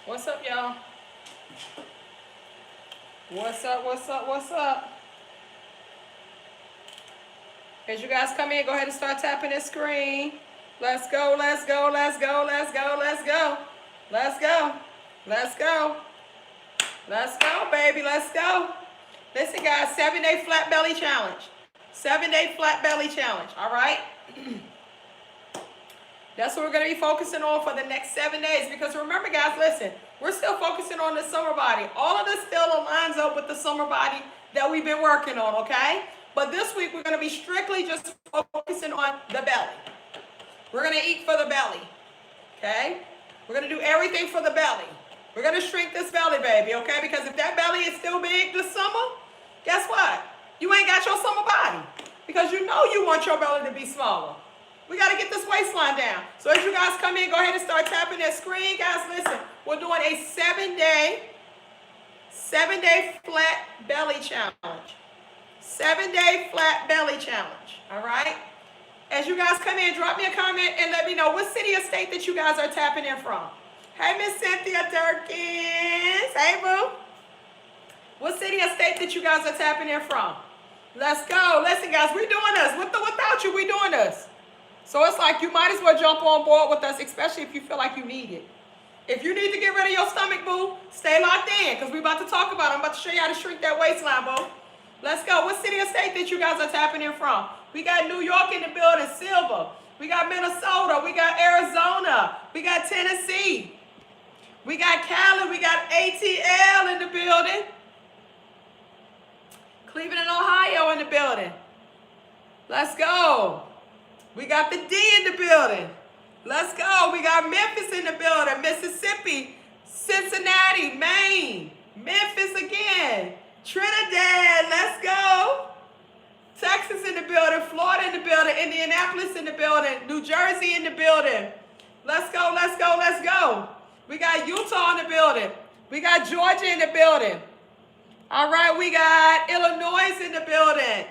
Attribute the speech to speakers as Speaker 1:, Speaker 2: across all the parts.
Speaker 1: What's up, y'all? What's up? What's up? What's up? As you guys come in, go ahead and start tapping this screen. Let's go, let's go, let's go, let's go, let's go. Let's go. Let's go. Let's go, baby. Let's go. Listen, guys, 7-day flat belly challenge. 7-day flat belly challenge. All right? That's what we're going to be focusing on for the next 7 days. Because remember, guys, listen, we're still focusing on the summer body. All of this still aligns up with the summer body that we've been working on, okay? But this week, we're going to be strictly just focusing on the belly. We're going to eat for the belly, okay? We're going to do everything for the belly. We're going to shrink this belly, baby, okay? Because if that belly is still big this summer, guess what? You ain't got your summer body. Because you know you want your belly to be smaller. We got to get this waistline down. So as you guys come in, go ahead and start tapping that screen. Guys, listen, we're doing a 7-day flat belly challenge. 7-day flat belly challenge, all right? As you guys come in, drop me a comment and let me know what city or state that you guys are tapping in from. Hey, Miss Cynthia Durkins. Hey, boo. What city or state that you guys are tapping in from? Let's go. Listen, guys, we're doing this. Without you, we're doing this. So it's like you might as well jump on board with us, especially if you feel like you need it. If you need to get rid of your stomach, boo, stay locked in because we're about to talk about it. I'm about to show you how to shrink that waistline, boo. Let's go. What city or state that you guys are tapping in from? We got New York in the building, Silver. We got Minnesota. We got Arizona. We got Tennessee. We got Cali. We got ATL in the building. Cleveland, Ohio in the building. Let's go. We got the D in the building. Let's go. We got Memphis in the building. Mississippi, Cincinnati, Maine, Memphis again. Trinidad, let's go. Texas in the building. Florida in the building. Indianapolis in the building. New Jersey in the building. Let's go, let's go, let's go. We got Utah in the building. We got Georgia in the building. All right, we got Illinois in the building.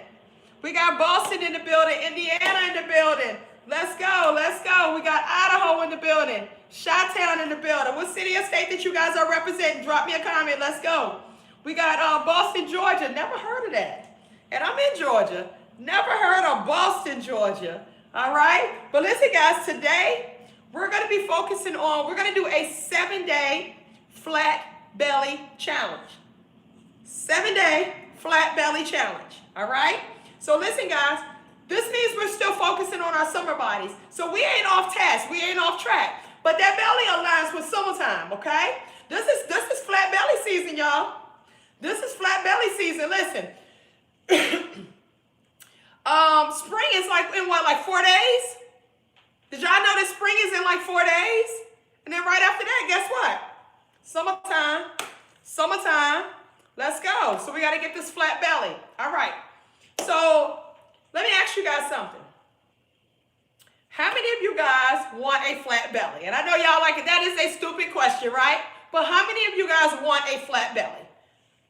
Speaker 1: We got Boston in the building, Indiana in the building. Let's go, let's go. We got Idaho in the building, Chi-Town in the building. What city or state that you guys are representing? Drop me a comment, let's go. We got Boston, Georgia. Never heard of that. And I'm in Georgia. Never heard of Boston, Georgia. All right? But listen, guys, today we're going to be focusing on, we're going to do a 7-day flat belly challenge. 7-day flat belly challenge. All right? So listen, guys, this means we're still focusing on our summer bodies. So we ain't off task. We ain't off track. But that belly aligns with summertime, okay? This is flat belly season, y'all. This is flat belly season. Listen. Spring is like in what, like 4 days? Did y'all know that spring is in like 4 days? And then right after that, guess what? Summertime. Summertime. Let's go. So we got to get this flat belly. All right. So let me ask you guys something. How many of you guys want a flat belly? And I know y'all like it. That is a stupid question, right? But how many of you guys want a flat belly?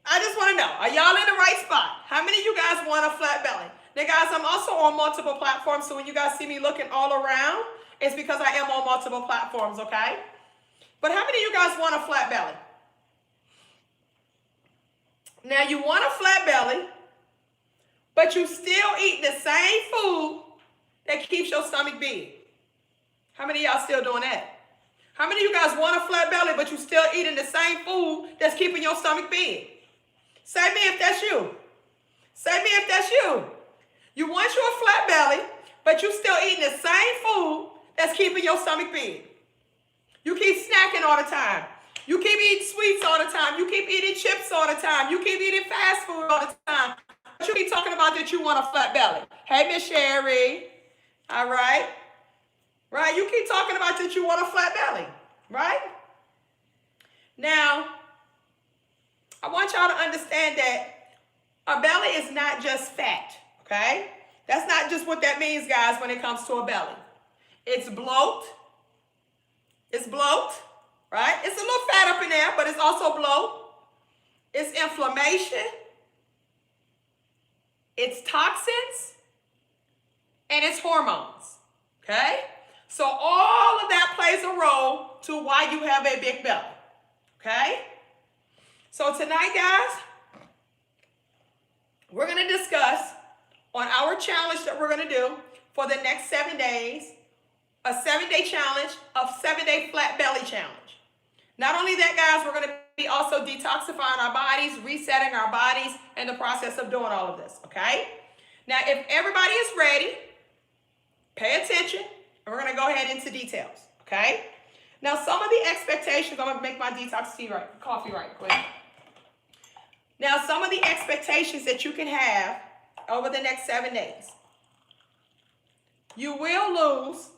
Speaker 1: I just want to know. Are y'all in the right spot? How many of you guys want a flat belly? Now, guys, I'm also on multiple platforms. So when you guys see me looking all around, it's because I am on multiple platforms, okay? But how many of you guys want a flat belly? Now, you want a flat belly, but you still eat the same food that keeps your stomach big. How many of y'all still doing that? How many of you guys want a flat belly, but you still eating the same food that's keeping your stomach big? Say me if that's you. Say me if that's you. You want you a flat belly, but you still eating the same food that's keeping your stomach big. You keep snacking all the time. You keep eating sweets all the time. You keep eating chips all the time. You keep eating fast food all the time. But you keep talking about that you want a flat belly. Hey, Miss Sherry. All right. Right? You keep talking about that you want a flat belly. Right? Now, I want y'all to understand that a belly is not just fat. Okay? That's not just what that means, guys, when it comes to a belly. It's bloat. It's bloat. Right? It's a little fat up in there, but it's also bloat. It's inflammation. It's toxins. And it's hormones. Okay? So all of that plays a role to why you have a big belly. Okay? So tonight, guys, we're going to discuss on our challenge that we're going to do for the next 7 days, a 7-day challenge, a 7-day flat belly challenge. Not only that, guys, we're going to be also detoxifying our bodies, resetting our bodies in the process of doing all of this, okay? Now, if everybody is ready, pay attention, and we're going to go ahead into details, okay? Now, some of the expectations, I'm going to make my detox coffee right quick. Now, some of the expectations that you can have over the next 7 days. You will lose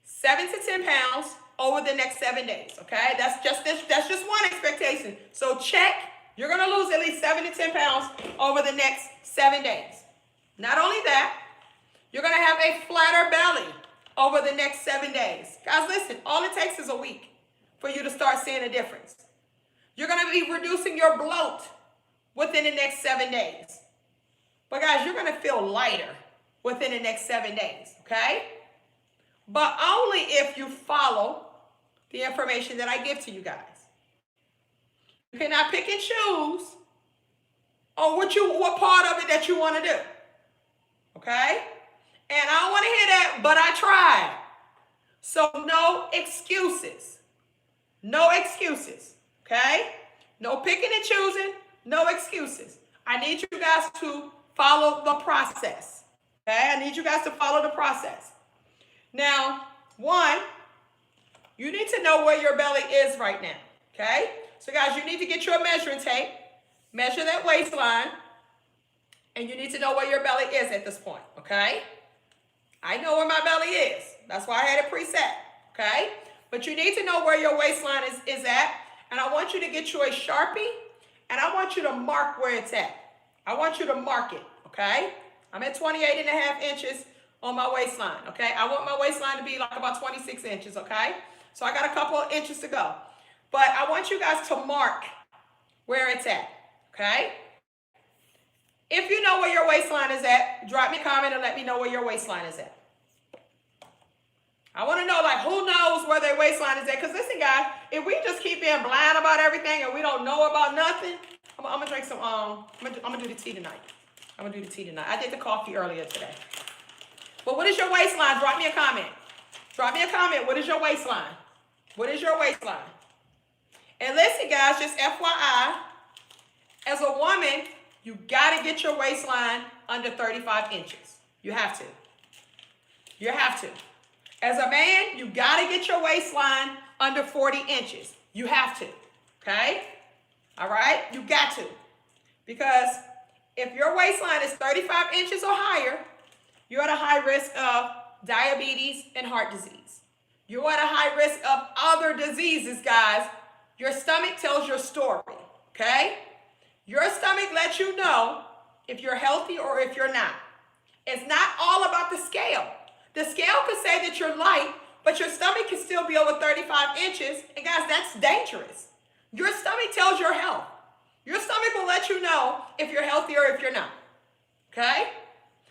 Speaker 1: 7 to 10 pounds over the next 7 days, okay? That's just one expectation. So check, you're going to lose at least 7 to 10 pounds over the next 7 days. Not only that, you're going to have a flatter belly over the next 7 days. Guys, listen, all it takes is a week for you to start seeing a difference. You're going to be reducing your bloat within the next 7 days. But guys, you're going to feel lighter within the next 7 days, okay? But only if you follow the information that I give to you guys. You cannot pick and choose on what part of it that you want to do, okay? And I don't want to hear that, but I tried. So no excuses. No excuses. Okay? No picking and choosing. No excuses. I need you guys to follow the process. Okay? I need you guys to follow the process. Now, one, you need to know where your belly is right now. Okay? So guys, you need to get your measuring tape. Measure that waistline. And you need to know where your belly is at this point. Okay? I know where my belly is. That's why I had it preset, okay? But you need to know where your waistline is at. And I want you to get you a Sharpie, and I want you to mark where it's at. I want you to mark it, okay? I'm at 28.5 inches on my waistline, okay? I want my waistline to be like about 26 inches, okay? So I got a couple of inches to go. But I want you guys to mark where it's at, okay? If you know where your waistline is at, drop me a comment and let me know where your waistline is at. I want to know, like, who knows where their waistline is at? Because listen, guys, if we just keep being blind about everything and we don't know about nothing, I'm going to drink some, I'm going to do the tea tonight. I did the coffee earlier today. But what is your waistline? Drop me a comment. What is your waistline? What is your waistline? And listen, guys, just FYI, as a woman, you got to get your waistline under 35 inches. You have to. You have to. As a man, you got to get your waistline under 40 inches. You have to. Okay? All right? You got to. Because if your waistline is 35 inches or higher, you're at a high risk of diabetes and heart disease. You're at a high risk of other diseases, guys. Your stomach tells your story. Okay? Your stomach lets you know if you're healthy or if you're not. It's not all about the scale. The scale could say that you're light, but your stomach can still be over 35 inches. And guys, that's dangerous. Your stomach tells your health. Your stomach will let you know if you're healthy or if you're not. Okay?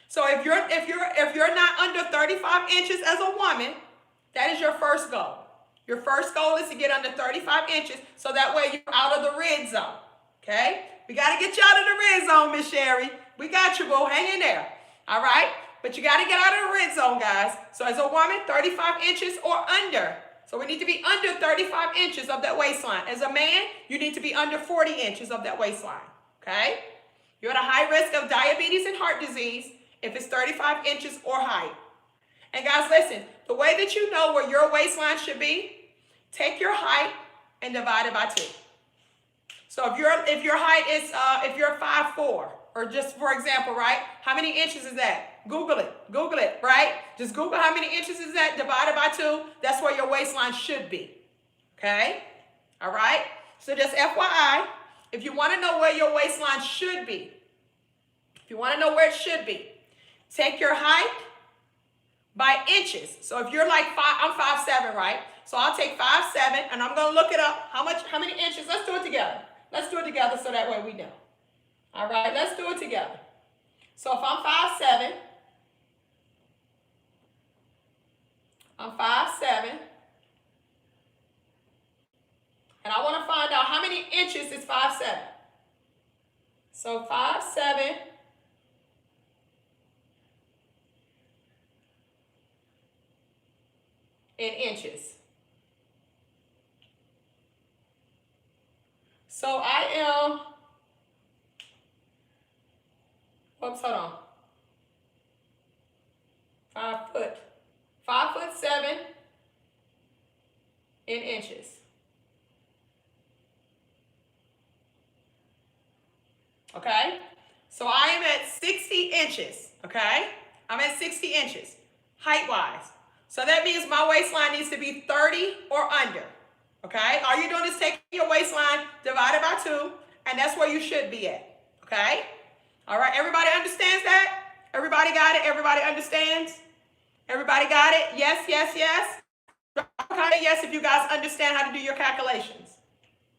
Speaker 1: So if you're not under 35 inches as a woman, that is your first goal. Your first goal is to get under 35 inches so that way you're out of the red zone. Okay? We got to get you out of the red zone, Miss Sherry. We got you, boo. Hang in there. All right? But you got to get out of the red zone, guys. So as a woman, 35 inches or under. So we need to be under 35 inches of that waistline. As a man, you need to be under 40 inches of that waistline. Okay? You're at a high risk of diabetes and heart disease if it's 35 inches or higher. And guys, listen, the way that you know where your waistline should be, take your height and divide it by 2. So if your height is, if you're 5'4", or just for example, right? How many inches is that? Google it, right? Just Google how many inches is that divided by 2. That's where your waistline should be, okay? All right? So just FYI, if you want to know where your waistline should be, take your height by inches. So if you're like I'm 5'7", right? So I'll take 5'7", and I'm going to look it up. How many inches? Let's do it together. Let's do it together so that way we know. All right, let's do it together. So if I'm 5'7", And I want to find out how many inches is 5'7". So 5'7" in inches. So I am, whoops, hold on. 5'7" in inches. Okay? So I am at 60 inches, okay? I'm at 60 inches, height-wise. So that means my waistline needs to be 30 or under, okay? All you're doing is taking your waistline, divided by 2, and that's where you should be at, okay? All right, everybody understands that? Everybody got it? Everybody understands? Everybody got it? Yes, yes, yes? Comment yes if you guys understand how to do your calculations.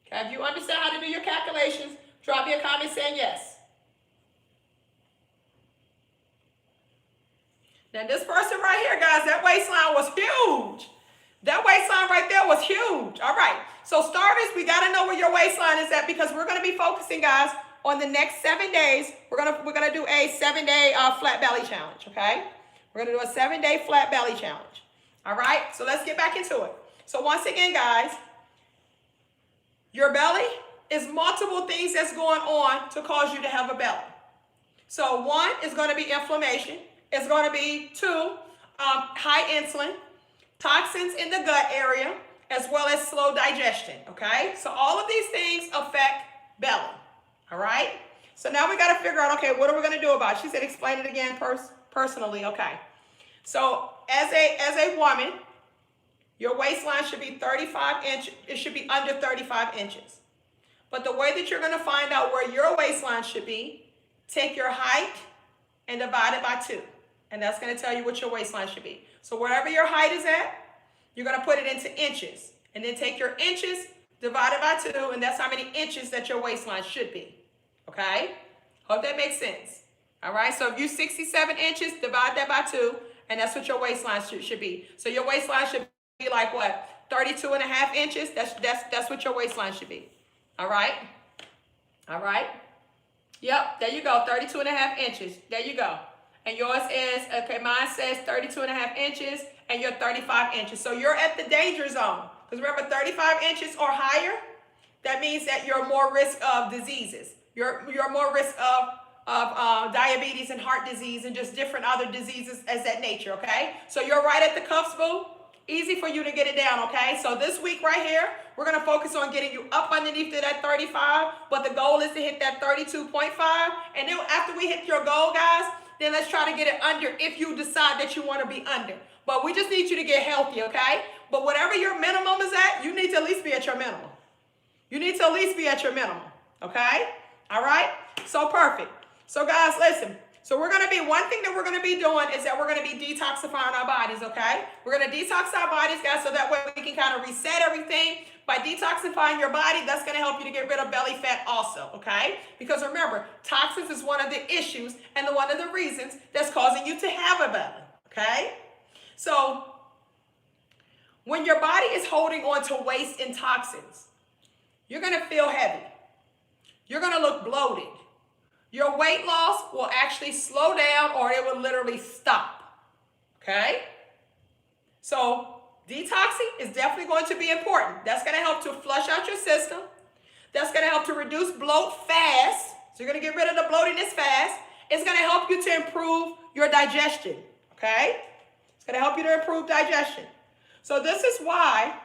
Speaker 1: Okay, if you understand how to do your calculations, drop me a comment saying yes. Now this person right here, guys, that waistline was huge. That waistline right there was huge. All right, so starters, we got to know where your waistline is at because we're going to be focusing, guys, on the next 7 days. We're gonna do a 7-day flat belly challenge, okay? We're going to do a 7-day flat belly challenge. All right, so let's get back into it. So once again, guys, your belly is multiple things that's going on to cause you to have a belly. So 1 is going to be inflammation. It's going to be 2, high insulin, toxins in the gut area, as well as slow digestion, okay? So all of these things affect belly, all right? So now we got to figure out, okay, what are we going to do about it? She said explain it again personally, okay. So as a woman, your waistline should be 35 inches. It should be under 35 inches. But the way that you're going to find out where your waistline should be, take your height and divide it by 2. And that's going to tell you what your waistline should be. So wherever your height is at, you're going to put it into inches. And then take your inches, divide it by 2, and that's how many inches that your waistline should be. Okay? Hope that makes sense. All right? So if you're 67 inches, divide that by 2, and that's what your waistline should be. So your waistline should be like what? 32 and a half inches? That's what your waistline should be. All right? All right? Yep, there you go, 32 and a half inches. There you go. And yours is, okay, mine says 32 and a half inches, and you're 35 inches. So you're at the danger zone. Because remember, 35 inches or higher, that means that you're more risk of diseases. You're more risk of diabetes and heart disease and just different other diseases as that nature, okay? So you're right at the cuffs, boo. Easy for you to get it down, okay? So this week right here, we're going to focus on getting you up underneath to that 35, but the goal is to hit that 32.5. And then after we hit your goal, guys, then let's try to get it under if you decide that you want to be under. But we just need you to get healthy, okay? But whatever your minimum is at, you need to at least be at your minimum. You need to at least be at your minimum, okay? All right? So perfect. So guys, listen. So one thing that we're going to be doing is that we're going to be detoxifying our bodies, okay? We're going to detox our bodies, guys, so that way we can kind of reset everything. By detoxifying your body, that's going to help you to get rid of belly fat also, okay? Because remember, toxins is one of the issues and one of the reasons that's causing you to have a belly, okay? So when your body is holding on to waste and toxins, you're going to feel heavy. You're going to look bloated. Your weight loss will actually slow down or it will literally stop, okay? So detoxing is definitely going to be important. That's going to help to flush out your system. That's going to help to reduce bloat fast. So you're going to get rid of the bloatiness fast. It's going to help you to improve your digestion, okay? It's going to help you to improve digestion. So this is why,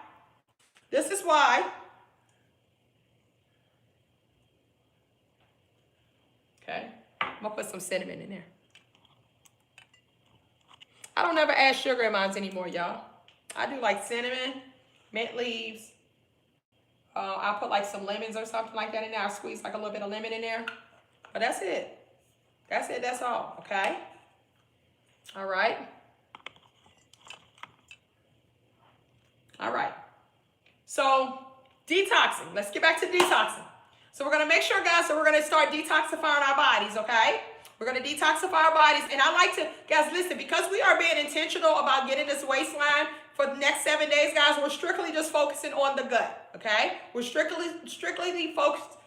Speaker 1: okay, I'm going to put some cinnamon in there. I don't ever add sugar in mine anymore, y'all. I do like cinnamon, mint leaves. I'll put like some lemons or something like that in there. I'll squeeze like a little bit of lemon in there. But that's it. That's it. That's all. Okay? All right. All right. So detoxing. Let's get back to detoxing. So we're going to make sure, guys, that we're going to start detoxifying our bodies, okay? We're going to detoxify our bodies. And I like to, guys, listen, because we are being intentional about getting this waistline for the next 7 days, guys, we're strictly just focusing on the gut, okay? We're strictly focused,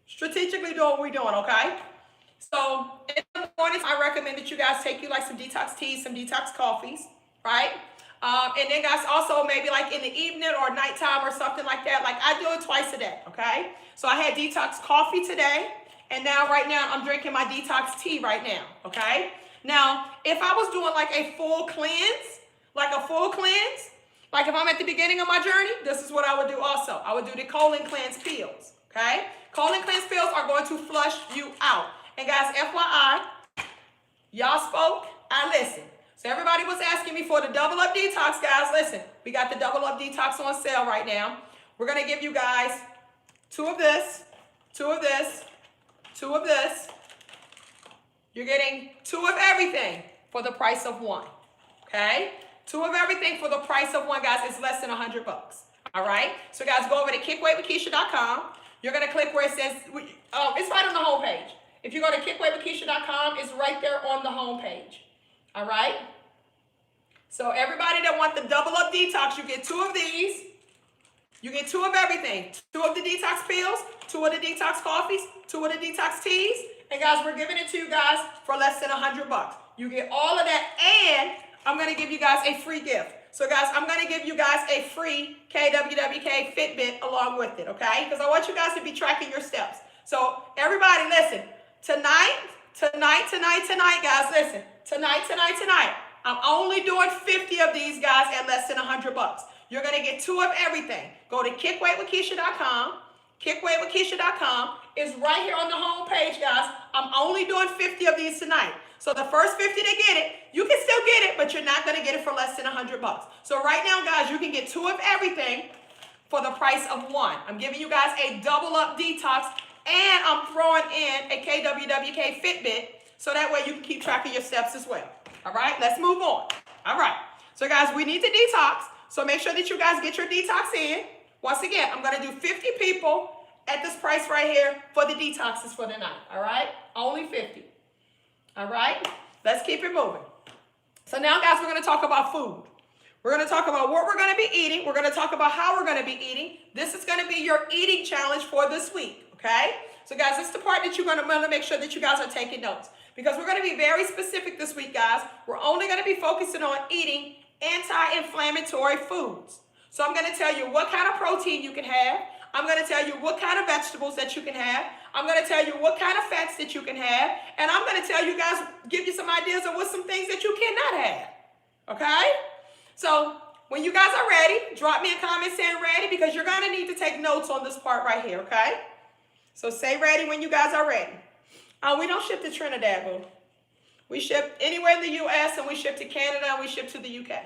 Speaker 1: strategically doing what we're doing, okay? So in the mornings, I recommend that you guys take you like some detox teas, some detox coffees, right? And then guys, also maybe like in the evening or nighttime or something like that. Like I do it twice a day, okay? So I had detox coffee today, and now right now I'm drinking my detox tea right now, okay? Now, if I was doing like a full cleanse, like if I'm at the beginning of my journey, this is what I would do also. I would do the colon cleanse pills, okay? Colon cleanse pills are going to flush you out. And guys, FYI, y'all spoke, I listened. So everybody was asking me for the double up detox, guys. Listen, we got the double up detox on sale right now. We're going to give you guys 2 of this, 2 of this, 2 of this. You're getting 2 of everything for the price of 1, okay? 2 of everything for the price of 1, guys. It's less than $100. All right? So guys, go over to kickweightwithkeisha.com. You're going to click where it says, it's right on the home page. If you go to kickweightwithkeisha.com, it's right there on the home page. All right? So everybody that want the double up detox, you get 2 of these. You get 2 of everything. 2 of the detox pills, 2 of the detox coffees, 2 of the detox teas. And guys, we're giving it to you guys for less than $100. You get all of that, and I'm going to give you guys a free gift. So guys, I'm going to give you guys a free KWWK Fitbit along with it, okay? Because I want you guys to be tracking your steps. So everybody, listen. Tonight, guys, listen. Tonight. I'm only doing 50 of these, guys, at less than $100. You're going to get 2 of everything. Go to kickweightwithkeisha.com. Kickweightwithkeisha.com is right here on the home page, guys. I'm only doing 50 of these tonight. So the first 50 to get it, you can still get it, but you're not going to get it for less than $100. So right now, guys, you can get 2 of everything for the price of 1. I'm giving you guys a double up detox, and I'm throwing in a KWWK Fitbit, so that way you can keep track of your steps as well. All right, let's move on. All right, so guys, we need to detox, so make sure that you guys get your detox in. Once again, I'm going to do 50 people at this price right here for the detoxes for the night. All right, only 50. All right, let's keep it moving. So now, guys, we're going to talk about food. We're going to talk about what we're going to be eating. We're going to talk about how we're going to be eating. This is going to be your eating challenge for this week, okay? So, guys, this is the part that you're going to want to make sure that you guys are taking notes, because we're going to be very specific this week, guys. We're only going to be focusing on eating anti-inflammatory foods. So I'm going to tell you what kind of protein you can have. I'm going to tell you what kind of vegetables that you can have. I'm going to tell you what kind of fats that you can have. And I'm going to tell you guys, give you some ideas of what some things that you cannot have. Okay? So when you guys are ready, drop me a comment saying ready, because you're going to need to take notes on this part right here, okay? So say ready when you guys are ready. We don't ship to Trinidad, boo. We ship anywhere in the U.S., and we ship to Canada, and we ship to the U.K.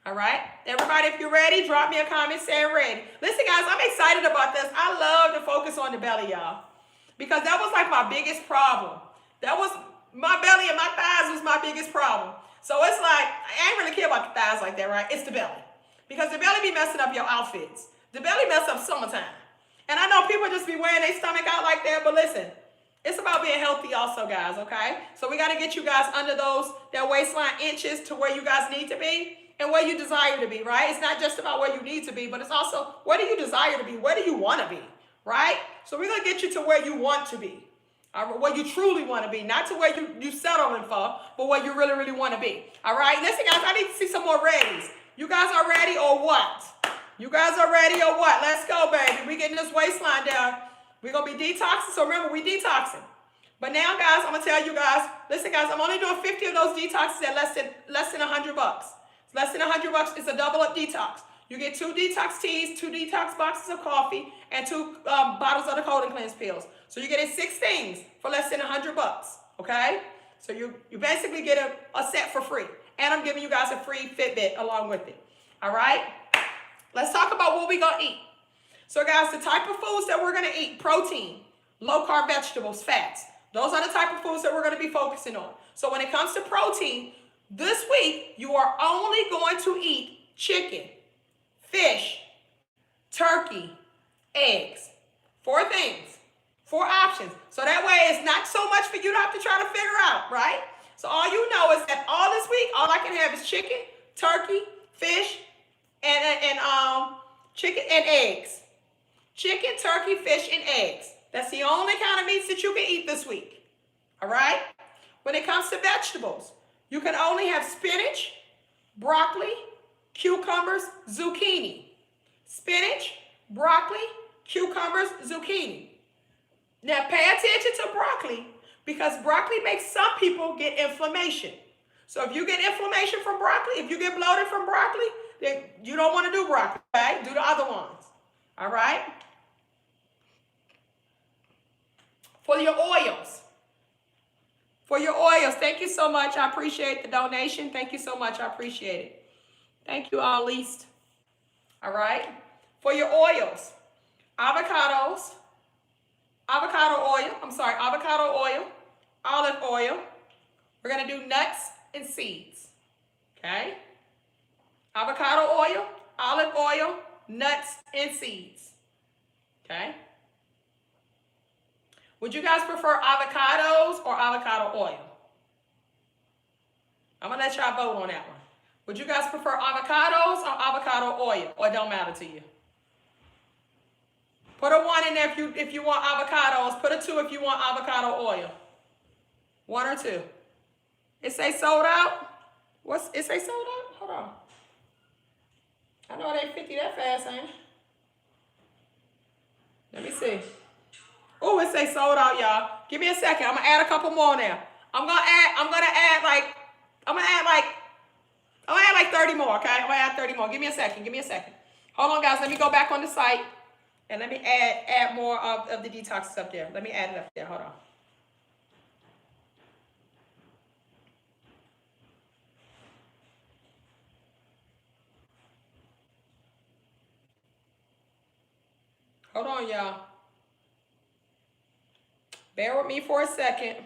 Speaker 1: All right? Everybody, if you're ready, drop me a comment saying ready. Listen, guys, I'm excited about this. I love to focus on the belly, y'all, because that was like my biggest problem. That was my belly and my thighs was my biggest problem. So it's like, I ain't really care about the thighs like that, right? It's the belly. Because the belly be messing up your outfits. The belly mess up summertime. And I know people just be wearing their stomach out like that, but listen, it's about being healthy also, guys, okay? So we got to get you guys under that waistline inches to where you guys need to be and where you desire to be, right? It's not just about where you need to be, but it's also where do you desire to be? Where do you want to be, right? So we're going to get you to where you want to be, where you truly want to be, not to where you settling for, but where you really, really want to be, all right? Listen, guys, I need to see some more readies. You guys are ready or what? You guys are ready or what? Let's go, baby. We getting this waistline down. We're going to be detoxing, so remember, we detoxing. But now, guys, I'm going to tell you guys, listen, guys, I'm only doing 50 of those detoxes at less than $100. Less than $100 is a double up detox. You get 2 detox teas, 2 detox boxes of coffee, and 2 bottles of the colon cleanse pills. So you're getting 6 things for less than $100, okay? So you basically get a set for free. And I'm giving you guys a free Fitbit along with it, all right? Let's talk about what we're going to eat. So, guys, the type of foods that we're going to eat: protein, low-carb vegetables, fats. Those are the type of foods that we're going to be focusing on. So when it comes to protein, this week, you are only going to eat chicken, fish, turkey, eggs. 4 things, 4 options. So that way, it's not so much for you to have to try to figure out, right? So all you know is that all this week, all I can have is chicken, turkey, fish, and chicken and eggs. Chicken, turkey, fish, and eggs. That's the only kind of meats that you can eat this week. All right? When it comes to vegetables, you can only have spinach, broccoli, cucumbers, zucchini. Spinach, broccoli, cucumbers, zucchini. Now pay attention to broccoli because broccoli makes some people get inflammation. So if you get inflammation from broccoli, if you get bloated from broccoli, then you don't want to do broccoli, okay? Do the other ones. All right? For your oils. For your oils, thank you so much. I appreciate the donation. Thank you so much. I appreciate it. Thank you, all least. All right? For your oils, avocado oil, olive oil. We're going to do nuts and seeds. Okay? Avocado oil, olive oil, nuts and seeds. Okay? Would you guys prefer avocados or avocado oil? I'm going to let y'all vote on that one. Would you guys prefer avocados or avocado oil? Or it don't matter to you? Put a 1 in there if you want avocados. Put a 2 if you want avocado oil. 1 or 2. It say sold out? It say sold out? Hold on. I know it ain't 50 that fast, ain't it? Let me see. Oh, it say sold out, y'all. Give me a second. I'm gonna add a couple more now. I'm gonna add like 30 more, okay? I'm gonna add 30 more. Give me a second. Hold on, guys. Let me go back on the site and let me add more of the detoxes up there. Let me add it up there. Hold on. Hold on, y'all. Bear with me for a second.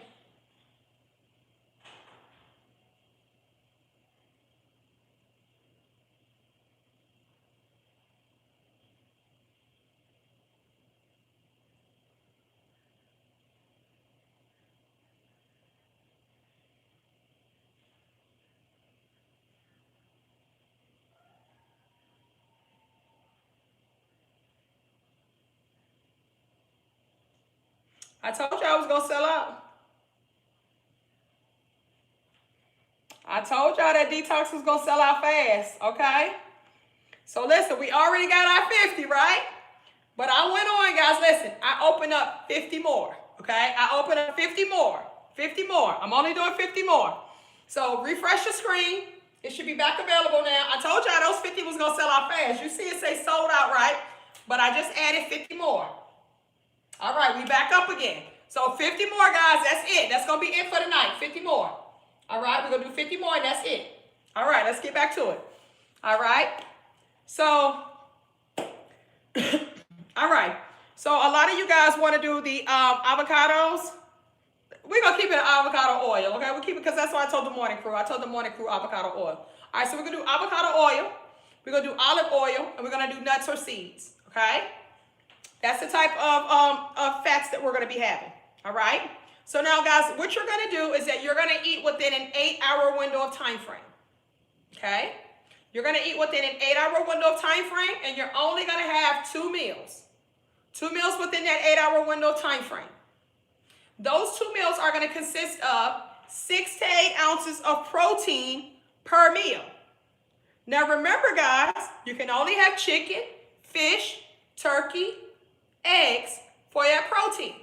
Speaker 1: I told you I was going to sell out. I told y'all that detox was going to sell out fast, okay? So listen, we already got our 50, right? But I went on, guys, listen. I opened up 50 more, okay? I opened up 50 more. 50 more. I'm only doing 50 more. So refresh your screen. It should be back available now. I told y'all those 50 was going to sell out fast. You see it say sold out, right? But I just added 50 more. All right, we back up again. So 50 more, guys. That's it. That's going to be it for tonight. 50 more. All right, we're going to do 50 more, and that's it. All right, let's get back to it. All right. So, all right. So a lot of you guys want to do the avocados. We're going to keep it avocado oil, okay? We'll keep it because that's what I told the morning crew. I told the morning crew avocado oil. All right, so we're going to do avocado oil. We're going to do olive oil, and we're going to do nuts or seeds, okay? That's the type of fats that we're going to be having, all right? So now, guys, what you're going to do is that you're going to eat within an 8-hour window of time frame, okay? You're going to eat within an 8-hour window of time frame, and you're only going to have 2 meals. 2 meals within that 8-hour window of time frame. Those 2 meals are going to consist of 6 to 8 ounces of protein per meal. Now, remember, guys, you can only have chicken, fish, turkey, eggs for that protein.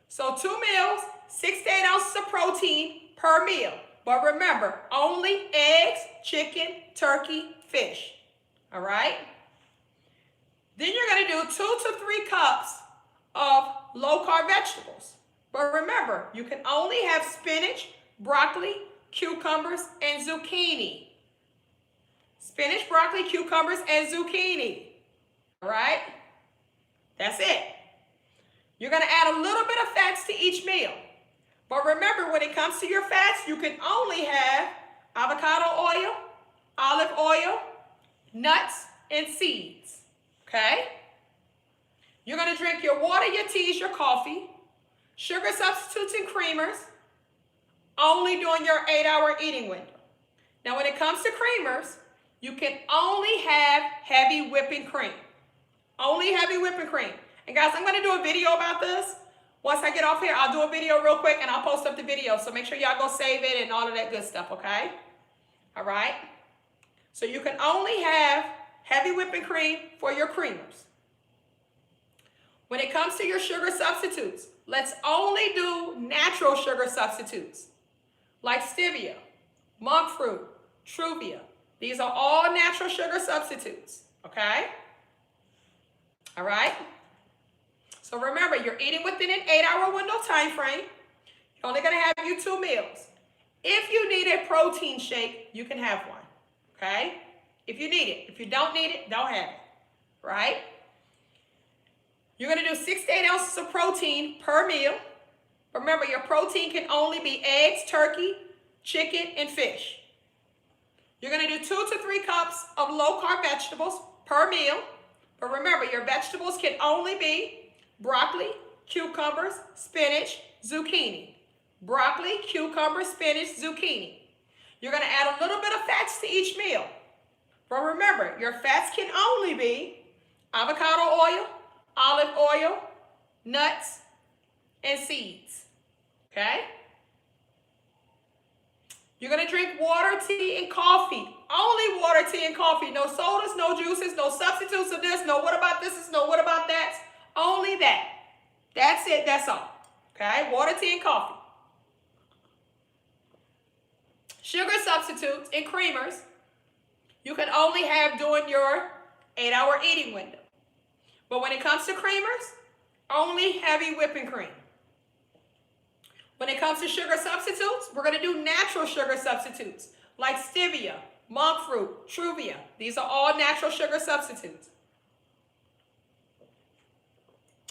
Speaker 1: So 2 meals, 6 to 8 ounces of protein per meal. But remember, only eggs, chicken, turkey, fish. All right? Then you're going to do 2 to 3 cups of low-carb vegetables. But remember, you can only have spinach, broccoli, cucumbers, and zucchini. Spinach, broccoli, cucumbers, and zucchini. All right? That's it. You're going to add a little bit of fats to each meal. But remember, when it comes to your fats, you can only have avocado oil, olive oil, nuts, and seeds. Okay? You're going to drink your water, your teas, your coffee, sugar substitutes, and creamers, only during your 8-hour eating window. Now, when it comes to creamers, you can only have heavy whipping cream. Only heavy whipping cream. And guys, I'm going to do a video about this. Once I get off here, I'll do a video real quick and I'll post up the video. So make sure y'all go save it and all of that good stuff, okay? All right? So you can only have heavy whipping cream for your creamers. When it comes to your sugar substitutes, let's only do natural sugar substitutes like stevia, monk fruit, truvia. These are all natural sugar substitutes, okay? All right? So remember, you're eating within an 8-hour window time frame. You're only going to have you 2 meals. If you need a protein shake, you can have one, okay? If you need it. If you don't need it, don't have it, right? You're going to do 6 to 8 ounces of protein per meal. Remember, your protein can only be eggs, turkey, chicken, and fish. You're going to do 2 to 3 cups of low-carb vegetables per meal. But remember, your vegetables can only be broccoli, cucumbers, spinach, zucchini. Broccoli, cucumber, spinach, zucchini. You're going to add a little bit of fats to each meal. But remember, your fats can only be avocado oil, olive oil, nuts, and seeds. Okay? You're going to drink water, tea, and coffee. Only water, tea, and coffee. No sodas, no juices, no substitutes of this, no what about this, no what about that. Only that. That's it. That's all. Okay? Water, tea, and coffee. Sugar substitutes and creamers, you can only have during your 8-hour eating window. But when it comes to creamers, only heavy whipping cream. When it comes to sugar substitutes, we're going to do natural sugar substitutes like stevia, monk fruit, truvia. These are all natural sugar substitutes.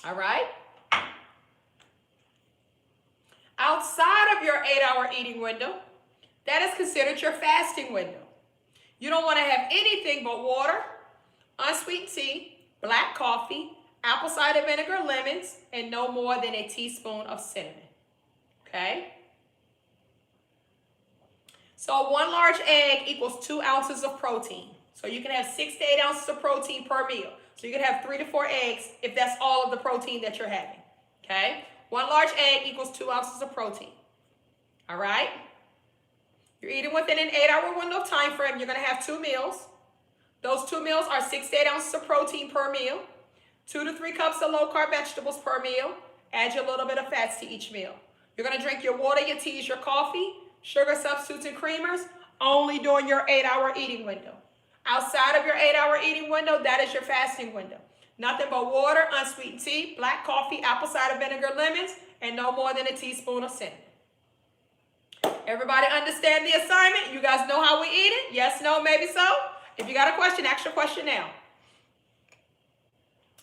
Speaker 1: All right? Outside of your 8-hour eating window, that is considered your fasting window. You don't want to have anything but water, unsweetened tea, black coffee, apple cider vinegar, lemons, and no more than a teaspoon of cinnamon. Okay? So 1 large egg equals 2 ounces of protein. So you can have 6 to 8 ounces of protein per meal. So you can have 3 to 4 eggs if that's all of the protein that you're having. Okay? 1 large egg equals 2 ounces of protein. All right? You're eating within an 8-hour window of time frame. You're going to have 2 meals. Those 2 meals are 6 to 8 ounces of protein per meal, 2 to 3 cups of low-carb vegetables per meal. Add your little bit of fats to each meal. You're going to drink your water, your teas, your coffee, sugar substitutes, and creamers only during your 8-hour eating window. Outside of your 8-hour eating window, that is your fasting window. Nothing but water, unsweetened tea, black coffee, apple cider vinegar, lemons, and no more than a teaspoon of cinnamon. Everybody understand the assignment? You guys know how we eat it? Yes, no, maybe so? If you got a question, ask your question now.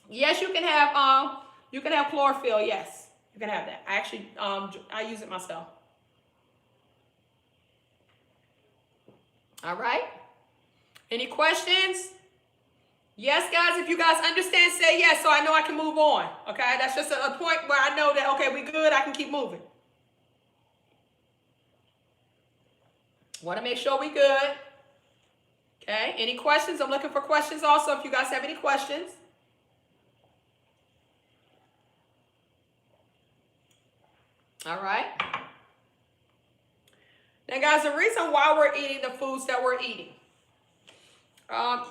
Speaker 1: Yes, you can have chlorophyll, yes. You can have that. I actually, I use it myself. All right. Any questions? Yes, guys, if you guys understand, say yes so I know I can move on. Okay, that's just a point where I know that, okay, we good, I can keep moving. Want to make sure we good. Okay, any questions? I'm looking for questions also if you guys have any questions. All right. Now, guys, the reason why we're eating the foods that we're eating.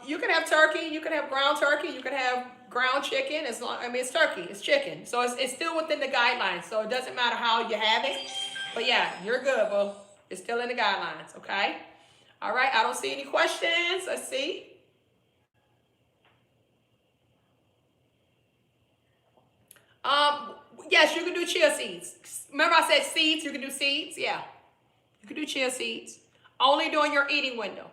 Speaker 1: You can have turkey, you can have ground turkey, you can have ground chicken. It's turkey, it's chicken. So it's still within the guidelines. So it doesn't matter how you have it. But yeah, you're good, boo. It's still in the guidelines, okay? All right, I don't see any questions. Let's see. Yes, you can do chia seeds. Remember I said seeds, you can do seeds? Yeah, you can do chia seeds. Only during your eating window.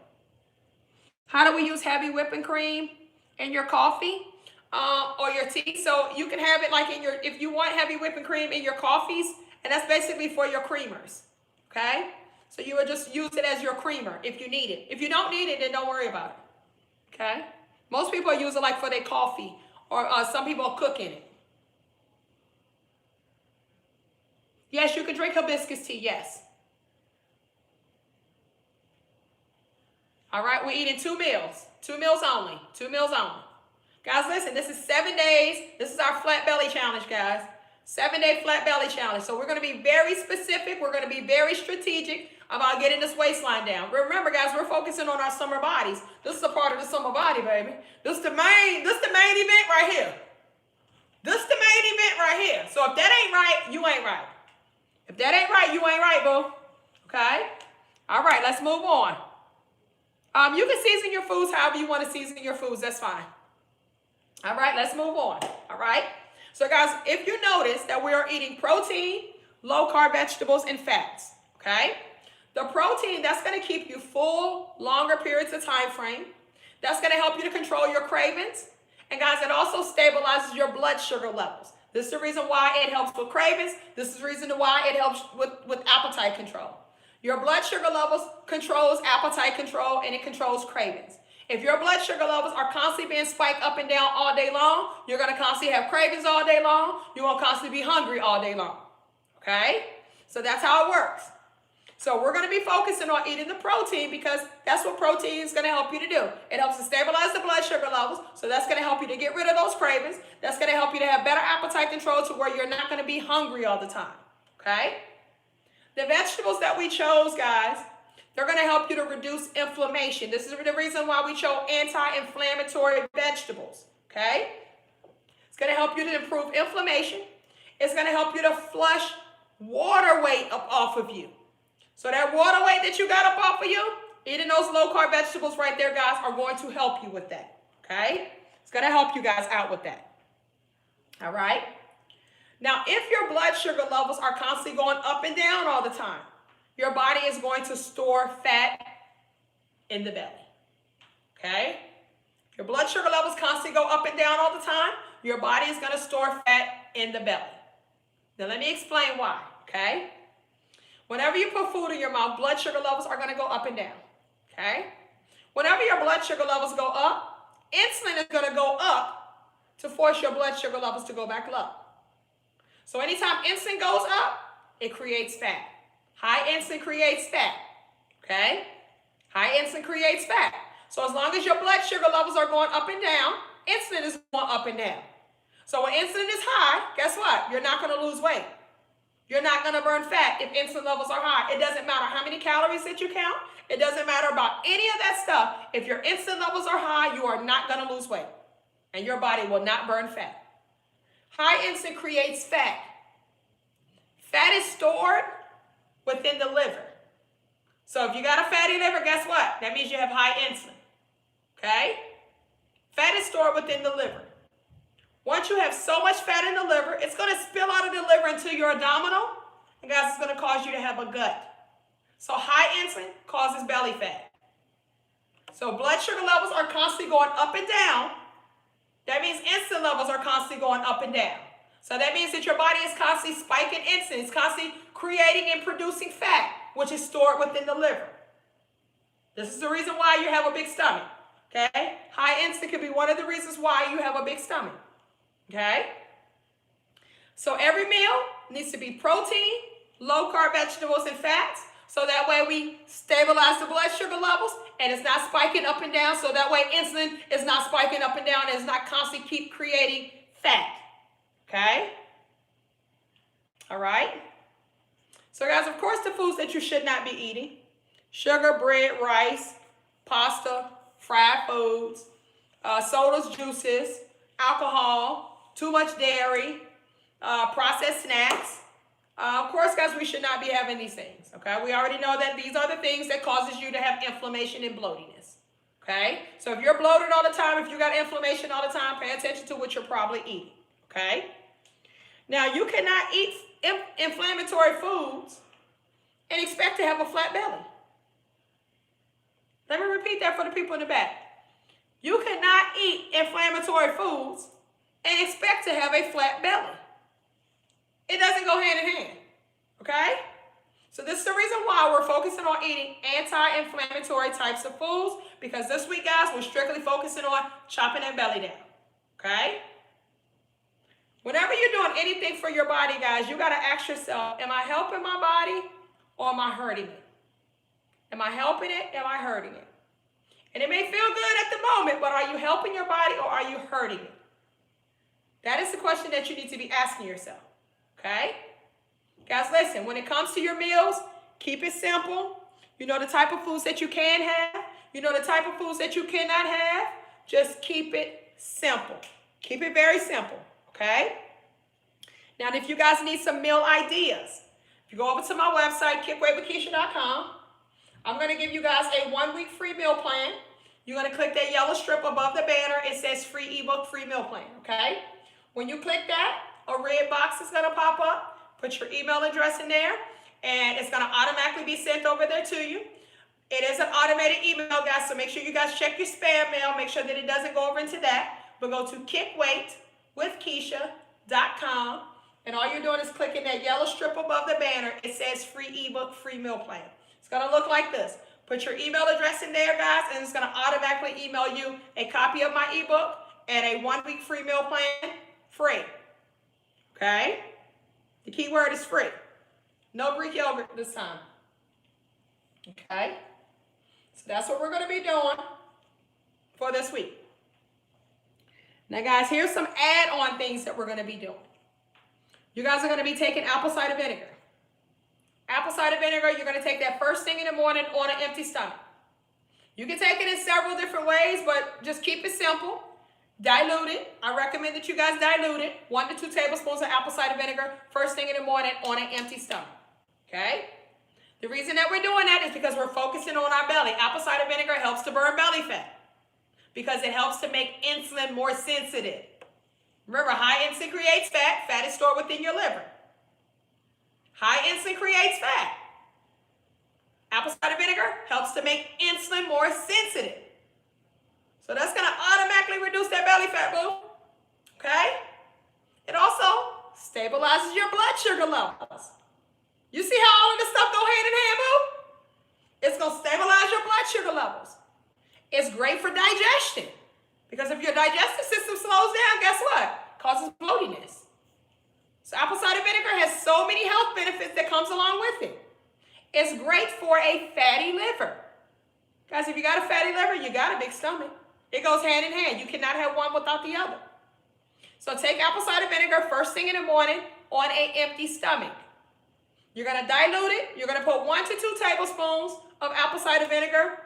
Speaker 1: How do we use heavy whipping cream in your coffee or your tea? So you can have it like in your, if you want heavy whipping cream in your coffees, and that's basically for your creamers, okay? So you would just use it as your creamer if you need it. If you don't need it, then don't worry about it, okay? Most people use it like for their coffee, or some people cook in it. Yes, you can drink hibiscus tea, yes. All right, we're eating 2 meals. 2 meals only. 2 meals only. Guys, listen, this is 7 days. This is our flat belly challenge, guys. 7-day flat belly challenge. So we're going to be very specific. We're going to be very strategic about getting this waistline down. Remember, guys, we're focusing on our summer bodies. This is a part of the summer body, baby. This is the main event right here. This is the main event right here. So if that ain't right, you ain't right. If that ain't right, you ain't right, boo. Okay? All right, let's move on. You can season your foods however you want to season your foods. That's fine. All right, let's move on. All right? So, guys, if you notice that we are eating protein, low-carb vegetables, and fats, okay? The protein, that's going to keep you full, longer periods of time frame. That's going to help you to control your cravings. And, guys, it also stabilizes your blood sugar levels. This is the reason why it helps with cravings. This is the reason why it helps with appetite control. Your blood sugar levels controls appetite control, and it controls cravings. If your blood sugar levels are constantly being spiked up and down all day long, you're going to constantly have cravings all day long. You're going to constantly be hungry all day long. Okay? So that's how it works. So we're going to be focusing on eating the protein because that's what protein is going to help you to do. It helps to stabilize the blood sugar levels. So that's going to help you to get rid of those cravings. That's going to help you to have better appetite control to where you're not going to be hungry all the time. Okay? The vegetables that we chose, guys, they're going to help you to reduce inflammation. This is the reason why we chose anti-inflammatory vegetables, okay? It's going to help you to improve inflammation. It's going to help you to flush water weight up off of you. So that water weight that you got up off of you, eating those low-carb vegetables right there, guys, are going to help you with that, okay? It's going to help you guys out with that, all right? Now, if your blood sugar levels are constantly going up and down all the time, your body is going to store fat in the belly, okay? If your blood sugar levels constantly go up and down all the time, your body is going to store fat in the belly. Now, let me explain why, okay? Whenever you put food in your mouth, blood sugar levels are going to go up and down, okay? Whenever your blood sugar levels go up, insulin is going to go up to force your blood sugar levels to go back low. So anytime insulin goes up, it creates fat. High insulin creates fat, okay? High insulin creates fat. So as long as your blood sugar levels are going up and down, insulin is going up and down. So when insulin is high, guess what? You're not going to lose weight. You're not going to burn fat if insulin levels are high. It doesn't matter how many calories that you count. It doesn't matter about any of that stuff. If your insulin levels are high, you are not going to lose weight. And your body will not burn fat. High insulin creates fat. Fat is stored within the liver. So if you got a fatty liver, guess what? That means you have high insulin. Okay? Fat is stored within the liver. Once you have so much fat in the liver, it's going to spill out of the liver into your abdominal. And guys, it's going to cause you to have a gut. So high insulin causes belly fat. So blood sugar levels are constantly going up and down. That means insulin levels are constantly going up and down. So that means that your body is constantly spiking insulin. It's constantly creating and producing fat, which is stored within the liver. This is the reason why you have a big stomach, okay? High insulin could be one of the reasons why you have a big stomach, okay? So every meal needs to be protein, low-carb vegetables, and fats, so that way we stabilize the blood sugar levels, and it's not spiking up and down, so that way insulin is not spiking up and down, and it's not constantly keep creating fat, okay? All right? So guys, of course, the foods that you should not be eating: sugar, bread, rice, pasta, fried foods, sodas, juices, alcohol, too much dairy, processed snacks. Of course, guys, we should not be having these things, okay? We already know that these are the things that causes you to have inflammation and bloatiness, okay? So if you're bloated all the time, if you got inflammation all the time, pay attention to what you're probably eating, okay? Now, you cannot eat inflammatory foods and expect to have a flat belly. Let me repeat that for the people in the back. You cannot eat inflammatory foods and expect to have a flat belly. It doesn't go hand in hand, okay? So this is the reason why we're focusing on eating anti-inflammatory types of foods, because this week, guys, we're strictly focusing on chopping that belly down, okay? Whenever you're doing anything for your body, guys, you got to ask yourself, am I helping my body or am I hurting it? Am I helping it? Am I hurting it? And it may feel good at the moment, but are you helping your body or are you hurting it? That is the question that you need to be asking yourself, okay? Guys, listen, when it comes to your meals, keep it simple. You know the type of foods that you can have. You know the type of foods that you cannot have. Just keep it simple. Keep it very simple, okay? Now, if you guys need some meal ideas, if you go over to my website, kickweightwithkeisha.com, I'm going to give you guys a 1-week free meal plan. You're going to click that yellow strip above the banner. It says free ebook, free meal plan, okay? When you click that, a red box is going to pop up. Put your email address in there, and it's going to automatically be sent over there to you. It is an automated email, guys, so make sure you guys check your spam mail. Make sure that it doesn't go over into that. But go to kickweightwithkeisha.com, and all you're doing is clicking that yellow strip above the banner. It says free ebook, free meal plan. It's going to look like this. Put your email address in there, guys, and it's going to automatically email you a copy of my ebook and a 1-week free meal plan, free. Okay? The key word is free. No Greek yogurt this time. Okay? So that's what we're going to be doing for this week. Now, guys, here's some add-on things that we're going to be doing. You guys are going to be taking apple cider vinegar. Apple cider vinegar, you're going to take that first thing in the morning on an empty stomach. You can take it in several different ways, but just keep it simple. Dilute it. I recommend that you guys dilute it. 1 to 2 tablespoons of apple cider vinegar first thing in the morning on an empty stomach. Okay? The reason that we're doing that is because we're focusing on our belly. Apple cider vinegar helps to burn belly fat because it helps to make insulin more sensitive. Remember, high insulin creates fat. Fat is stored within your liver. High insulin creates fat. Apple cider vinegar helps to make insulin more sensitive. So that's going to automatically reduce that belly fat, boo. Okay? It also stabilizes your blood sugar levels. You see how all of this stuff go hand in hand, boo? It's going to stabilize your blood sugar levels. It's great for digestion. Because if your digestive system slows down, guess what? Causes bloatiness. So apple cider vinegar has so many health benefits that comes along with it. It's great for a fatty liver. Guys, if you got a fatty liver, you got a big stomach. It goes hand in hand. You cannot have one without the other. So take apple cider vinegar first thing in the morning on an empty stomach. You're going to dilute it. You're going to put 1 to 2 tablespoons of apple cider vinegar.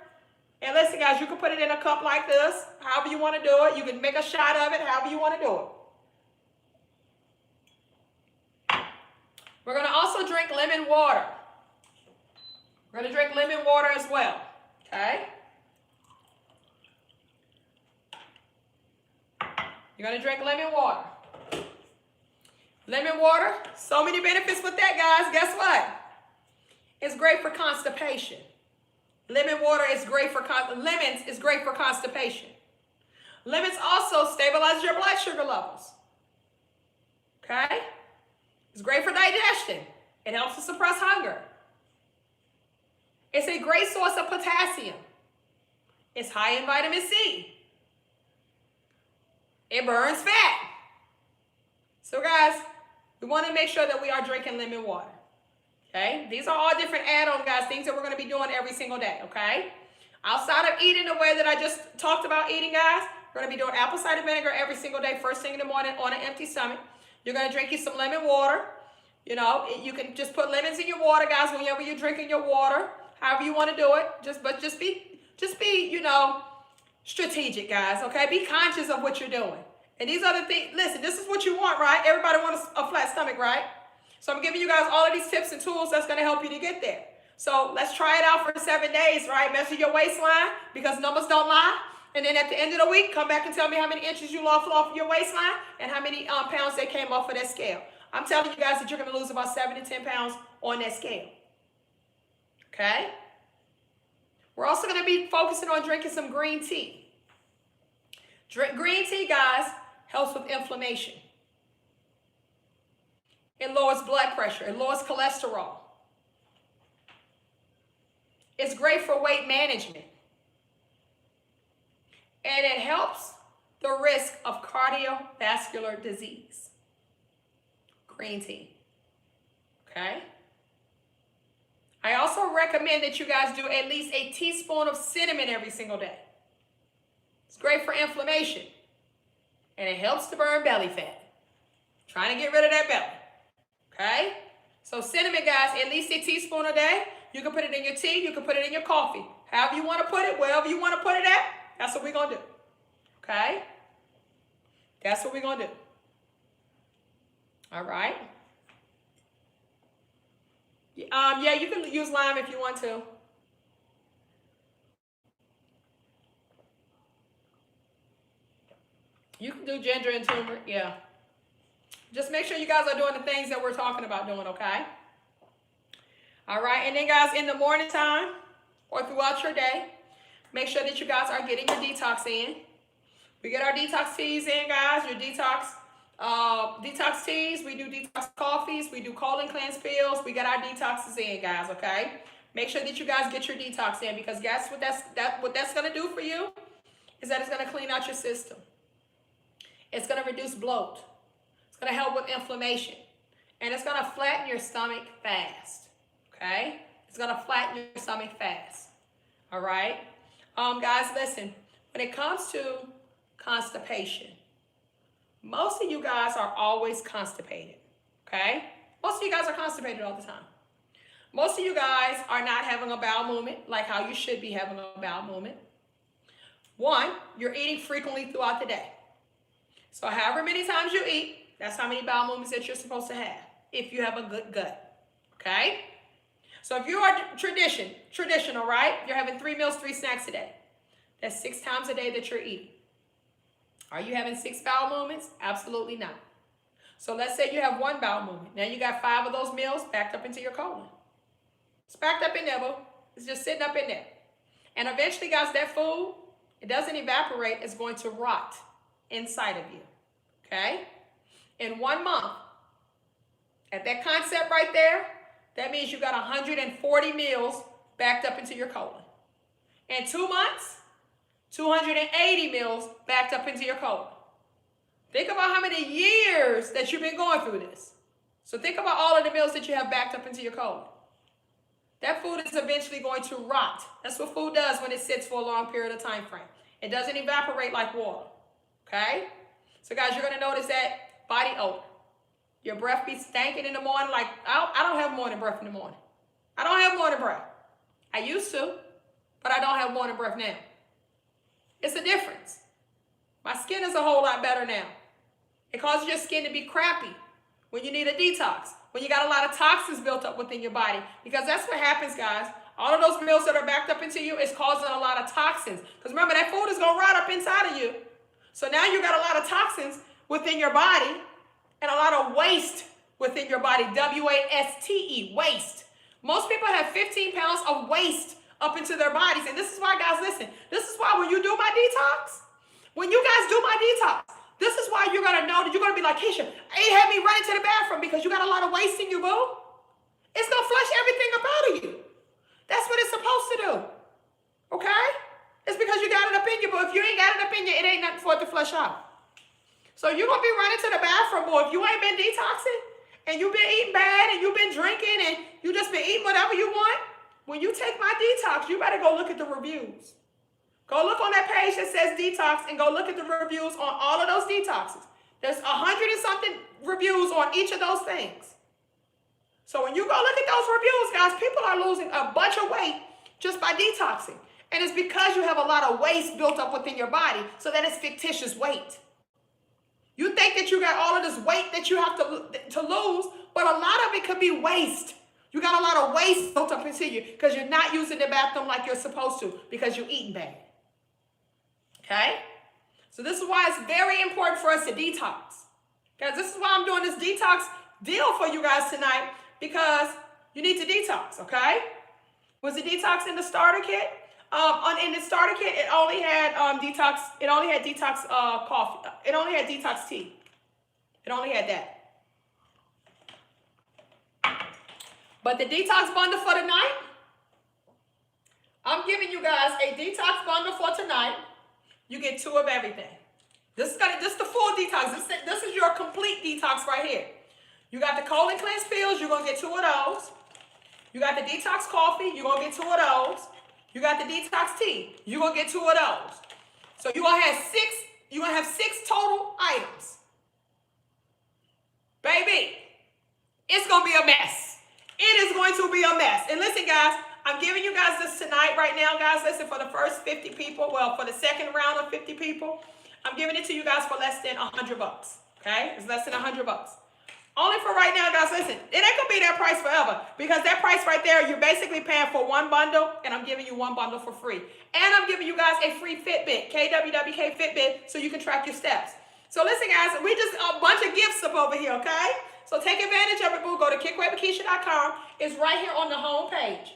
Speaker 1: And listen, guys, you can put it in a cup like this, however you want to do it. You can make a shot of it, however you want to do it. We're going to also drink lemon water. We're going to drink lemon water as well, okay? You're going to drink lemon water. Lemon water, so many benefits with that, guys. Guess what? It's great for constipation. Lemon water is great for, lemons is great for constipation. Lemons also stabilize your blood sugar levels, okay? It's great for digestion. It helps to suppress hunger. It's a great source of potassium. It's high in vitamin C. It burns fat. So guys, we want to make sure that we are drinking lemon water. Okay? These are all different add-on, guys, things that we're going to be doing every single day, okay? Outside of eating the way that I just talked about eating, guys, we're going to be doing apple cider vinegar every single day, first thing in the morning on an empty stomach. You're going to drink you some lemon water. You know, you can just put lemons in your water, guys, whenever you're drinking your water, however you want to do it. Just be, you know, strategic, guys, okay? Be conscious of what you're doing. And these other things, listen, this is what you want, right? Everybody wants a flat stomach, right? So I'm giving you guys all of these tips and tools that's going to help you to get there. So let's try it out for 7 days, right? Measure your waistline because numbers don't lie. And then at the end of the week, come back and tell me how many inches you lost off your waistline and how many pounds that came off of that scale. I'm telling you guys that you're going to lose about 7 to 10 pounds on that scale. Okay? We're also going to be focusing on drinking some green tea. Green tea, guys, helps with inflammation. It lowers blood pressure. It lowers cholesterol. It's great for weight management. And it helps the risk of cardiovascular disease. Green tea. Okay? I also recommend that you guys do at least a teaspoon of cinnamon every single day. It's great for inflammation. And it helps to burn belly fat. Trying to get rid of that belly. Okay? So cinnamon, guys, at least a teaspoon a day. You can put it in your tea. You can put it in your coffee. However you want to put it, wherever you want to put it at, that's what we're going to do. Okay? That's what we're going to do. All right? Yeah, you can use lime if you want to. You can do ginger and turmeric, yeah. Just make sure you guys are doing the things that we're talking about doing, okay? All right, and then guys, in the morning time or throughout your day, make sure that you guys are getting your detox in. We get our detox teas in, guys, your detox teas. We do detox coffees. We do colon cleanse pills. We get our detoxes in, guys, okay? Make sure that you guys get your detox in, because guess what that's going to do for you is that it's going to clean out your system. It's going to reduce bloat. It's going to help with inflammation. And it's going to flatten your stomach fast. Okay? It's going to flatten your stomach fast. All right? Guys, listen. When it comes to constipation, most of you guys are always constipated. Okay? Most of you guys are constipated all the time. Most of you guys are not having a bowel movement like how you should be having a bowel movement. One, you're eating frequently throughout the day. So however many times you eat, that's how many bowel movements that you're supposed to have if you have a good gut, okay? So if you are traditional, right? You're having 3 meals, 3 snacks a day. That's 6 times a day that you're eating. Are you having 6 bowel movements? Absolutely not. So let's say you have 1 bowel movement. Now you got 5 of those meals backed up into your colon. It's backed up in there, boo. It's just sitting up in there. And eventually, guys, that food, it doesn't evaporate. It's going to rot inside of you, okay? In 1 month, at that concept right there, that means you got 140 meals backed up into your colon. In 2 months, 280 meals backed up into your colon. Think about how many years that you've been going through this. So think about all of the meals that you have backed up into your colon. That food is eventually going to rot. That's what food does when it sits for a long period of time frame. It doesn't evaporate like water. Okay? So guys, you're going to notice that body odor. Your breath be stinking in the morning. Like, I don't have morning breath in the morning. I don't have morning breath. I used to, but I don't have morning breath now. It's a difference. My skin is a whole lot better now. It causes your skin to be crappy when you need a detox, when you got a lot of toxins built up within your body. Because that's what happens, guys. All of those meals that are backed up into you is causing a lot of toxins. Because remember, that food is going to rot up inside of you. So now you got a lot of toxins within your body and a lot of waste within your body. W-A-S-T-E, waste. Most people have 15 pounds of waste up into their bodies. And this is why, guys, listen. This is why when you do my detox, when you guys do my detox, this is why you're going to know that you're going to be like, Keisha, it had me running to the bathroom because you got a lot of waste in you, boo. It's going to flush everything up out of you. That's what it's supposed to do. Okay? It's because you got it up in you, but if you ain't got it up in you, it ain't nothing for it to flush out. So you're going to be running to the bathroom, boy. If you ain't been detoxing and you've been eating bad and you've been drinking and you just been eating whatever you want, when you take my detox, you better go look at the reviews. Go look on that page that says detox and go look at the reviews on all of those detoxes. There's 100 and something reviews on each of those things. So when you go look at those reviews, guys, people are losing a bunch of weight just by detoxing. And it's because you have a lot of waste built up within your body, so that it's fictitious weight. You think that you got all of this weight that you have to lose, but a lot of it could be waste. You got a lot of waste built up into you because you're not using the bathroom like you're supposed to because you're eating bad. Okay? So this is why it's very important for us to detox. Guys, this is why I'm doing this detox deal for you guys tonight, because you need to detox, okay? Was the detox in the starter kit? In the starter kit, it only had detox. It only had detox coffee. It only had detox tea. It only had that. But the detox bundle for tonight, I'm giving you guys a detox bundle for tonight. You get 2 of everything. This is the full detox. This is your complete detox right here. You got the colon cleanse pills. You're gonna get 2 of those. You got the detox coffee. You're gonna get 2 of those. You got the detox tea. You're going to get 2 of those. So you're gonna have six total items. Baby, it's gonna be a mess. It is going to be a mess. And listen, guys, I'm giving you guys this tonight right now, guys. Listen, for the first 50 people, well, for the second round of 50 people, I'm giving it to you guys for less than $100. Okay? It's less than $100. Only for right now, guys. Listen, it ain't gonna be that price forever, because that price right there, you're basically paying for one bundle, and I'm giving you one bundle for free. And I'm giving you guys a free Fitbit, KWWK Fitbit, so you can track your steps. So listen, guys, we just a bunch of gifts up over here, okay? So take advantage of it, boo. Go to KickWayWithKeisha.com. It's right here on the home page.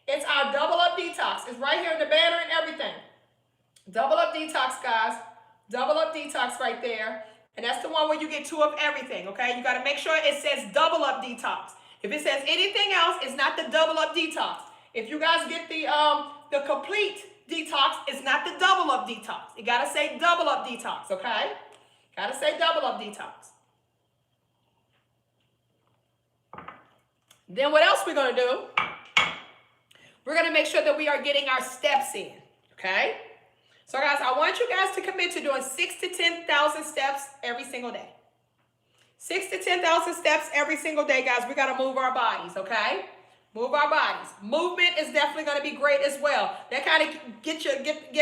Speaker 1: It's our Double Up Detox. It's right here in the banner and everything. Double Up Detox, guys. Double Up Detox right there. And that's the one where you get 2 of everything, okay? You got to make sure it says Double Up Detox. If it says anything else, it's not the Double Up Detox. If you guys get the complete detox, it's not the Double Up Detox. You got to say Double Up Detox, okay? Got to say Double Up Detox. Then what else we're going to do? We're going to make sure that we are getting our steps in, okay? So guys, I want you guys to commit to doing 6,000 to 10,000 steps every single day. 6,000 to 10,000 steps every single day, guys. We got to move our bodies, okay? Move our bodies. Movement is definitely going to be great as well. That kind of get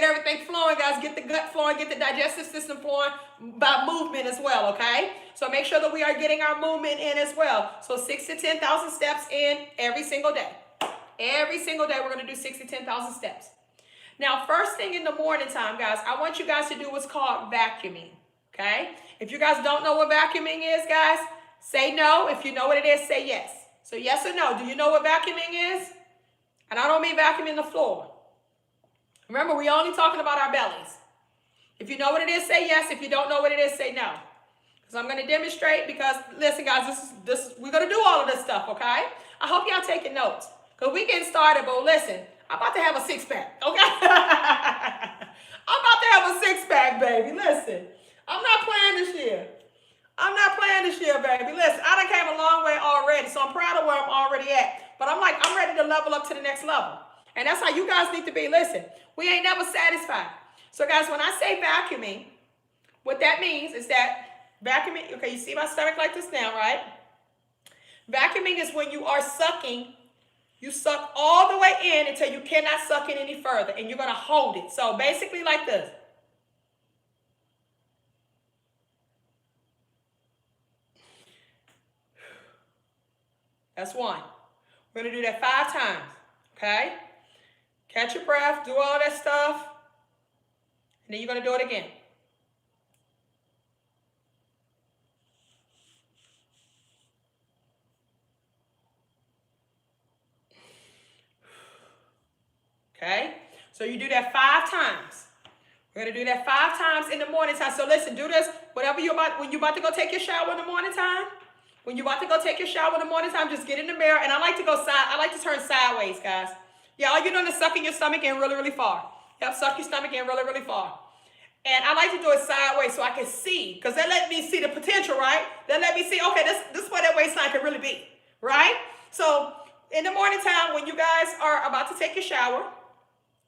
Speaker 1: everything flowing, guys. Get the gut flowing, get the digestive system flowing by movement as well, okay? So make sure that we are getting our movement in as well. So 6,000 to 10,000 steps in every single day. Every single day we're going to do 6,000 to 10,000 steps. Now, first thing in the morning time, guys, I want you guys to do what's called vacuuming, okay? If you guys don't know what vacuuming is, guys, say no. If you know what it is, say yes. So yes or no, do you know what vacuuming is? And I don't mean vacuuming the floor. Remember, we're only talking about our bellies. If you know what it is, say yes. If you don't know what it is, say no. Because I'm going to demonstrate, because, listen, guys, we're going to do all of this stuff, okay? I hope y'all taking notes, because we getting started, but listen, I'm about to have a six-pack, okay? I'm about to have a six-pack, baby. Listen, I'm not playing this year. I'm not playing this year, baby. Listen, I done came a long way already, so I'm proud of where I'm already at. But I'm ready to level up to the next level. And that's how you guys need to be. Listen, we ain't never satisfied. So, guys, when I say vacuuming, what that means is that vacuuming, okay, you see my stomach like this now, right? Vacuuming is when you are sucking. You suck all the way in until you cannot suck in any further, and you're going to hold it. So basically like this. That's one. We're going to do that 5 times, okay? Catch your breath, do all that stuff, and then you're going to do it again. Okay, so you do that 5 times. We're going to do that 5 times in the morning time. So listen, do this whenever when you're about to go take your shower in the morning time. When you're about to go take your shower in the morning time, just get in the mirror. And I like to turn sideways, guys. Yeah, all you're doing is sucking your stomach in really, really far. Yep, suck your stomach in really, really far. And I like to do it sideways so I can see, because that let me see the potential, right? That let me see, okay, this is what that waistline can really be, right? So in the morning time, when you guys are about to take your shower,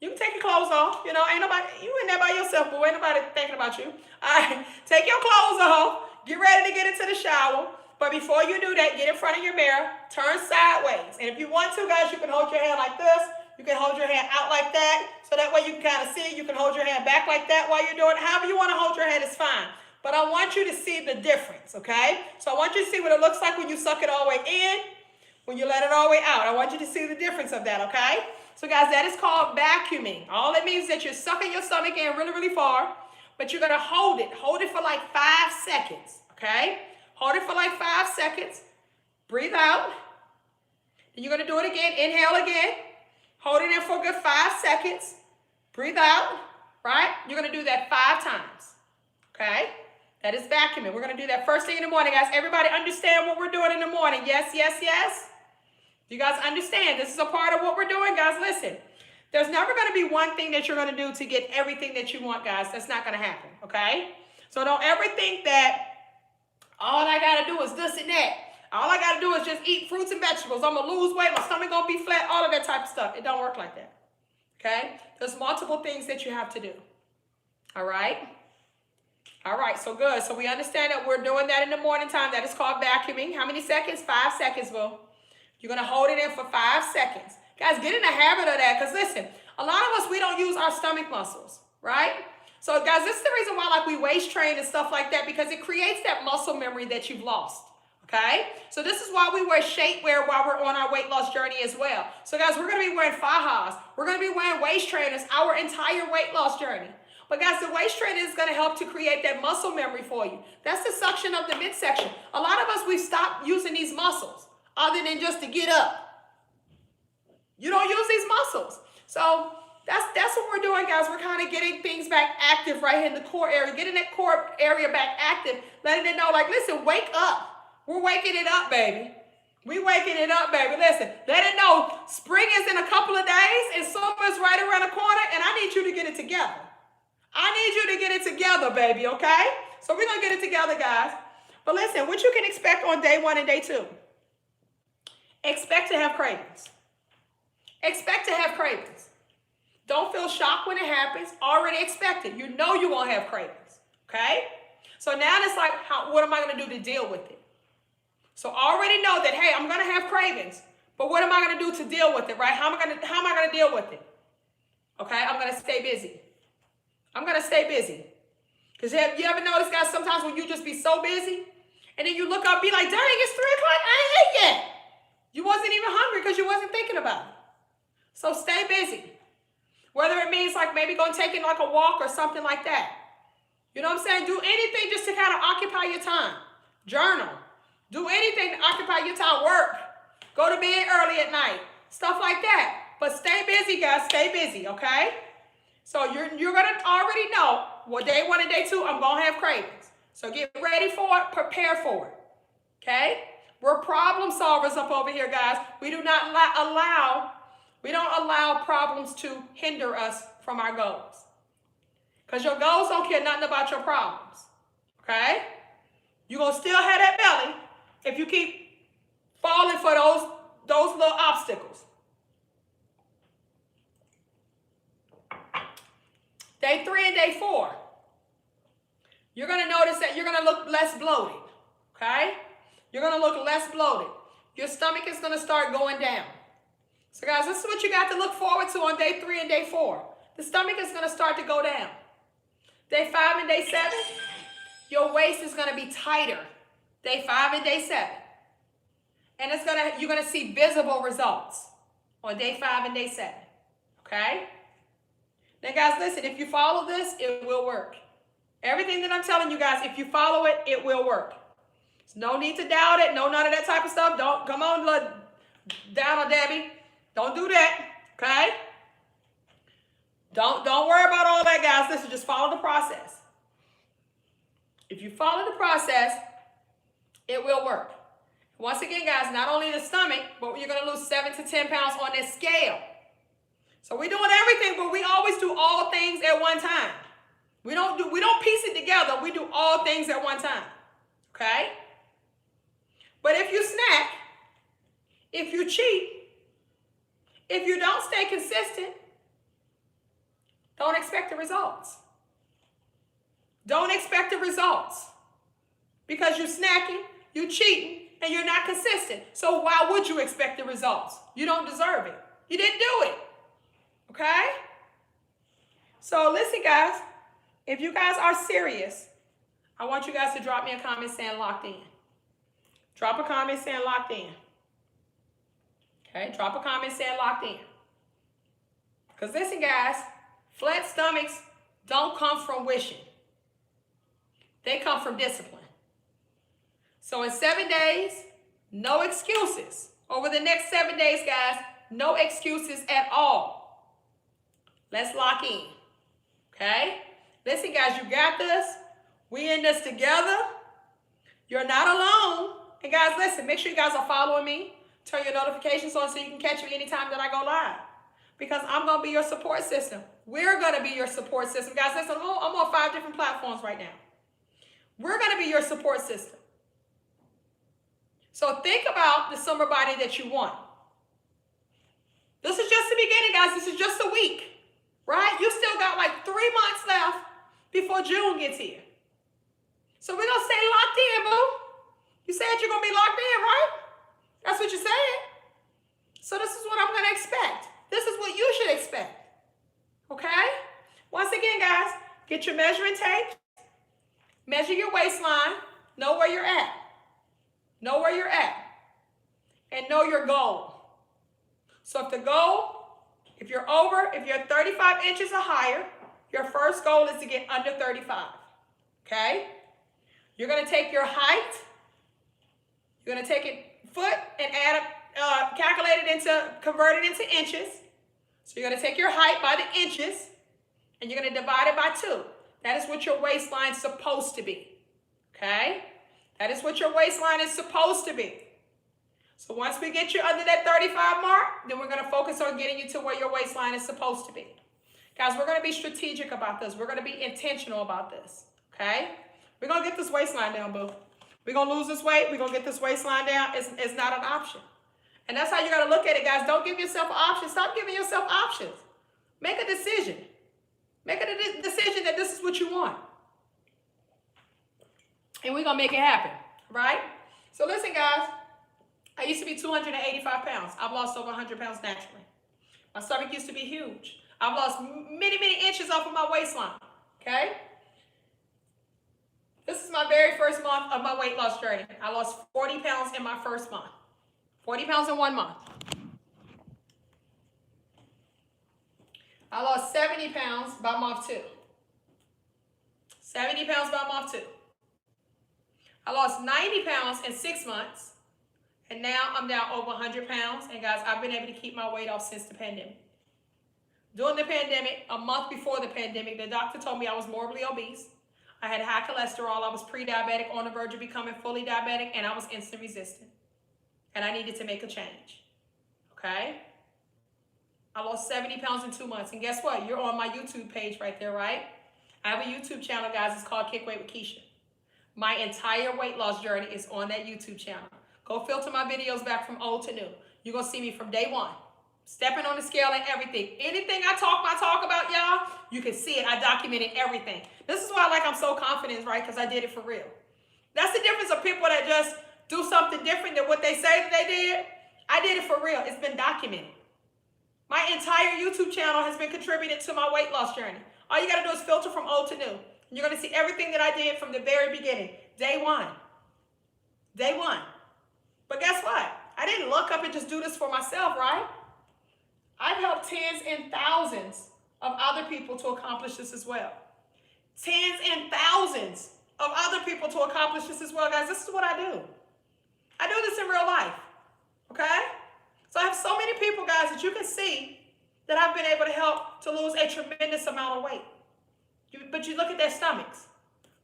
Speaker 1: you can take your clothes off. You know, ain't nobody, you in there by yourself, boy. Ain't nobody thinking about you. All right, take your clothes off. Get ready to get into the shower. But before you do that, get in front of your mirror, turn sideways. And if you want to, guys, you can hold your hand like this. You can hold your hand out like that. So that way you can kind of see. You can hold your hand back like that while you're doing it. However you want to hold your hand is fine. But I want you to see the difference, okay? So I want you to see what it looks like when you suck it all the way in, when you let it all the way out. I want you to see the difference of that, okay? So, guys, that is called vacuuming. All it means is that you're sucking your stomach in really, really far, but you're going to hold it. Hold it for like 5 seconds, okay? Hold it for like 5 seconds. Breathe out. Then you're going to do it again. Inhale again. Hold it in for a good 5 seconds. Breathe out, right? You're going to do that 5 times, okay? That is vacuuming. We're going to do that first thing in the morning, guys. Everybody understand what we're doing in the morning? Yes, yes, yes? You guys understand? This is a part of what we're doing, guys. Listen, there's never going to be one thing that you're going to do to get everything that you want, guys. That's not going to happen, okay? So don't ever think that all I got to do is this and that. All I got to do is just eat fruits and vegetables. I'm going to lose weight. My stomach going to be flat. All of that type of stuff. It don't work like that, okay? There's multiple things that you have to do. All right. All right, so good. So we understand that we're doing that in the morning time. That is called vacuuming. How many seconds? 5 seconds, boo. You're going to hold it in for 5 seconds. Guys, get in the habit of that. Because listen, a lot of us, we don't use our stomach muscles, right? So guys, this is the reason why like we waist train and stuff like that, because it creates that muscle memory that you've lost. Okay? So this is why we wear shapewear while we're on our weight loss journey as well. So guys, we're going to be wearing fajas. We're going to be wearing waist trainers our entire weight loss journey. But guys, the waist trainer is going to help to create that muscle memory for you. That's the suction of the midsection. A lot of us, we've stopped using these muscles other than just to get up. You don't use these muscles. So that's what we're doing, guys. We're kind of getting things back active right here in the core area, getting that core area back active, letting it know, like, listen, wake up. We're waking it up, baby. We waking it up, baby. Listen, let it know spring is in a couple of days and summer's right around the corner, and I need you to get it together. I need you to get it together, baby, okay? So we're going to get it together, guys. But listen, what you can expect on day 1 and day 2. Expect to have cravings. Expect to have cravings. Don't feel shocked when it happens. Already expect it. You know you won't have cravings, okay? So now it's like, what am I going to do to deal with it? So already know that, hey, I'm going to have cravings. But what am I going to do to deal with it, right? How am I going to deal with it? Okay, I'm going to stay busy. I'm going to stay busy. Because you ever notice, guys, sometimes when you just be so busy, and then you look up, be like, dang, it's 3 o'clock, I ain't ate yet. You wasn't even hungry because you wasn't thinking about it. So stay busy. Whether it means like maybe go and take like a walk or something like that. You know what I'm saying? Do anything just to kind of occupy your time. Journal. Do anything to occupy your time. Work. Go to bed early at night. Stuff like that. But stay busy, guys. Stay busy, okay? So you're going to already know, well, day 1 and day 2, I'm going to have cravings. So get ready for it. Prepare for it. Okay? We're problem solvers up over here, guys. We do not allow problems to hinder us from our goals. Because your goals don't care nothing about your problems. Okay? You're going to still have that belly if you keep falling for those little obstacles. Day 3 and day 4, you're going to notice that you're going to look less bloated. Okay? You're going to look less bloated. Your stomach is going to start going down. So guys, this is what you got to look forward to on day 3 and day 4. The stomach is going to start to go down. Day 5 and day 7, your waist is going to be tighter. Day 5 and day 7. And you're going to see visible results on day 5 and day 7. Okay? Now guys, listen, if you follow this, it will work. Everything that I'm telling you guys, if you follow it, it will work. There's no need to doubt it. No, none of that type of stuff. Don't come on, down on Debbie. Don't do that, okay? Don't worry about all that, guys. Listen, just follow the process. If you follow the process, it will work. Once again, guys, not only the stomach, but you're going to lose 7 to 10 pounds on this scale. So we're doing everything, but we always do all things at one time. We don't piece it together. We do all things at one time, okay? But if you snack, if you cheat, if you don't stay consistent, don't expect the results. Don't expect the results. Because you're snacking, you're cheating, and you're not consistent. So why would you expect the results? You don't deserve it. You didn't do it. Okay? So listen, guys. If you guys are serious, I want you guys to drop me a comment saying locked in. Drop a comment saying locked in. Okay, drop a comment saying locked in. Because listen, guys, flat stomachs don't come from wishing. They come from discipline. So in 7 days, no excuses. Over the next 7 days, guys, no excuses at all. Let's lock in. Okay? Listen, guys, you got this. We in this together. You're not alone. And guys, listen, make sure you guys are following me. Turn your notifications on so you can catch me anytime that I go live. Because I'm going to be your support system. We're going to be your support system. Guys, listen, I'm on 5 different platforms right now. We're going to be your support system. So think about the summer body that you want. This is just the beginning, guys. This is just a week, right? You still got like 3 months left before June gets here. So we're going to stay locked in, boo. You said you're going to be locked in, right? That's what you said. So this is what I'm going to expect. This is what you should expect. Okay? Once again, guys, get your measuring tape. Measure your waistline. Know where you're at. Know where you're at. And know your goal. So if the goal, if you're 35 inches or higher, your first goal is to get under 35. Okay? You're going to take your height. You're going to take it foot and convert it into inches. So you're going to take your height by the inches and you're going to divide it by 2. That is what your waistline is supposed to be. Okay? That is what your waistline is supposed to be. So once we get you under that 35 mark, then we're going to focus on getting you to where your waistline is supposed to be. Guys, we're going to be strategic about this. We're going to be intentional about this. Okay? We're going to get this waistline down, boo. We're going to lose this weight. We're going to get this waistline down. It's not an option. And that's how you got to look at it, guys. Don't give yourself options. Stop giving yourself options. Make a decision. Make a decision that this is what you want. And we're going to make it happen, right? So listen, guys. I used to be 285 pounds. I've lost over 100 pounds naturally. My stomach used to be huge. I've lost many, many inches off of my waistline, okay? This is my very first month of my weight loss journey. I lost 40 pounds in my first month. 40 pounds in 1 month. I lost 70 pounds by month 2. 70 pounds by month 2. I lost 90 pounds in 6 months. And now I'm down over 100 pounds. And guys, I've been able to keep my weight off since the pandemic. During the pandemic, a month before the pandemic, the doctor told me I was morbidly obese. I had high cholesterol. I was pre-diabetic, on the verge of becoming fully diabetic, and I was insulin resistant. And I needed to make a change. Okay? I lost 70 pounds in 2 months. And guess what? You're on my YouTube page right there, right? I have a YouTube channel, guys. It's called Kick Weight with Keisha. My entire weight loss journey is on that YouTube channel. Go filter my videos back from old to new. You're going to see me from day one. Stepping on the scale and everything. Anything I talk about, y'all, you can see it. I documented everything. This is why I'm so confident, right? Because I did it for real. That's the difference of people that just do something different than what they say that they did. I did it for real. It's been documented. My entire YouTube channel has been contributed to my weight loss journey. All you got to do is filter from old to new. You're going to see everything that I did from the very beginning. Day one. Day one. But guess what? I didn't look up and just do this for myself, right? I've helped tens and thousands of other people to accomplish this as well. Tens and thousands of other people to accomplish this as well, guys. This is what I do. I do this in real life, okay? So I have so many people, guys, that you can see that I've been able to help to lose a tremendous amount of weight. But you look at their stomachs.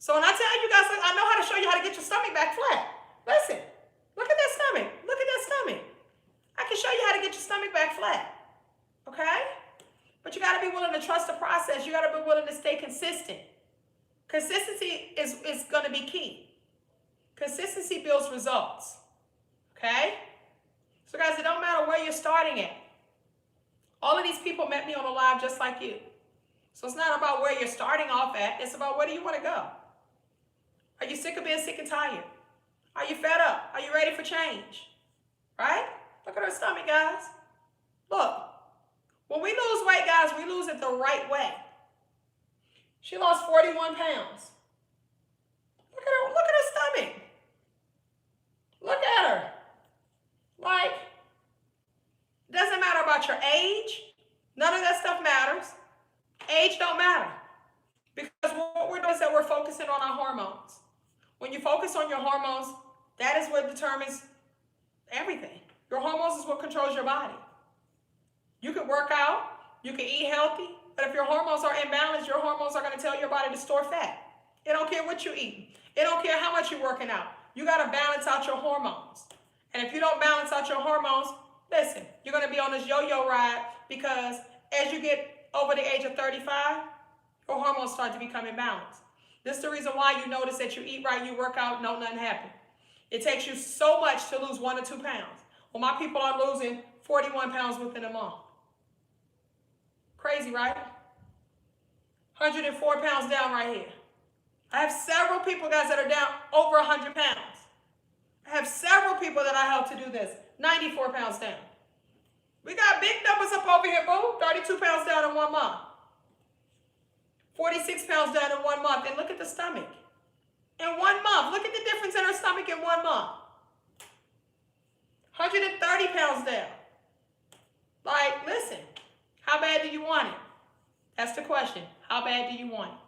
Speaker 1: So when I tell you guys, I know how to show you how to get your stomach back flat. Listen. Look at that stomach. Look at that stomach. I can show you how to get your stomach back flat. Okay? But you got to be willing to trust the process. You got to be willing to stay consistent. Consistency is going to be key. Consistency builds results. Okay? So guys, it don't matter where you're starting at. All of these people met me on a live just like you. So it's not about where you're starting off at. It's about where do you want to go. Are you sick of being sick and tired? Are you fed up? Are you ready for change? Right? Look at her stomach, guys. Look. When we lose weight, guys, we lose it the right way. She lost 41 pounds. Look at her. Look at her stomach. Look at her. It doesn't matter about your age. None of that stuff matters. Age don't matter. Because what we're doing is that we're focusing on our hormones. When you focus on your hormones, that is what determines everything. Your hormones is what controls your body. You can work out, you can eat healthy, but if your hormones are imbalanced, your hormones are going to tell your body to store fat. It don't care what you eat. It don't care how much you're working out. You got to balance out your hormones. And if you don't balance out your hormones, listen, you're going to be on this yo-yo ride because as you get over the age of 35, your hormones start to become imbalanced. This is the reason why you notice that you eat right, you work out, no, nothing happens. It takes you so much to lose 1 or 2 pounds. Well, my people are losing 41 pounds within a month. Crazy, right? 104 pounds down right here. I have several people, guys, that are down over 100 pounds. I have several people that I help to do this. 94 pounds down. We got big numbers up over here, boo. 32 pounds down in 1 month. 46 pounds down in 1 month. And look at the stomach. In 1 month. Look at the difference in her stomach in 1 month. 130 pounds down. Like, listen. How bad do you want it? That's the question. How bad do you want it?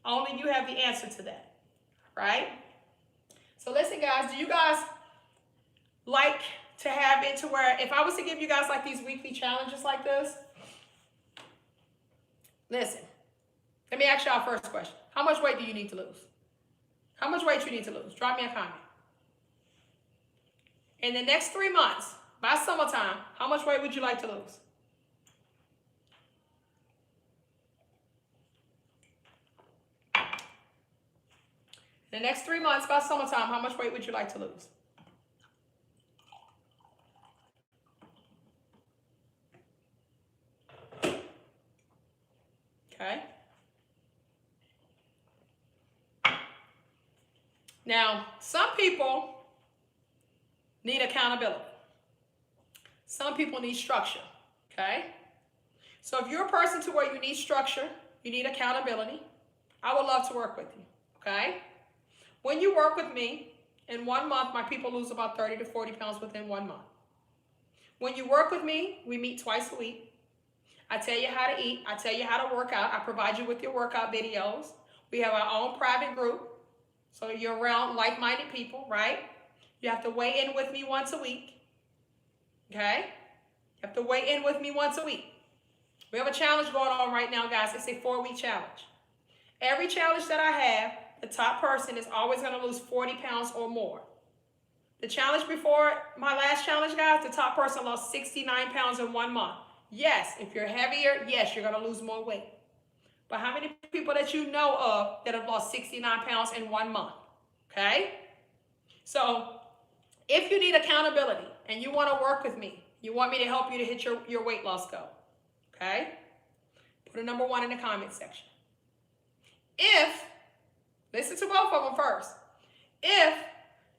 Speaker 1: Only you have the answer to that. Right? So listen, guys. Do you guys like to have it to where if I was to give you guys like these weekly challenges like this? Listen. Let me ask y'all first question. How much weight do you need to lose? How much weight you need to lose? Drop me a comment. In the next 3 months, by summertime, how much weight would you like to lose? In the next 3 months, by summertime, how much weight would you like to lose? Okay. Now, some people need accountability. Some people need structure, okay? So if you're a person to where you need structure, you need accountability, I would love to work with you, okay? When you work with me, in 1 month, my people lose about 30 to 40 pounds within 1 month. When you work with me, we meet twice a week. I tell you how to eat. I tell you how to work out. I provide you with your workout videos. We have our own private group. So you're around like-minded people, right? You have to weigh in with me once a week. Okay? You have to weigh in with me once a week. We have a challenge going on right now, guys. It's a 4-week challenge. Every challenge that I have, the top person is always going to lose 40 pounds or more. The challenge before my last challenge, guys, the top person lost 69 pounds in 1 month. Yes, if you're heavier, yes, you're going to lose more weight. But how many people that you know of that have lost 69 pounds in 1 month? Okay? So, if you need accountability and you want to work with me, you want me to help you to hit your weight loss goal, okay? Put a number 1 in the comment section. If, listen to both of them first. If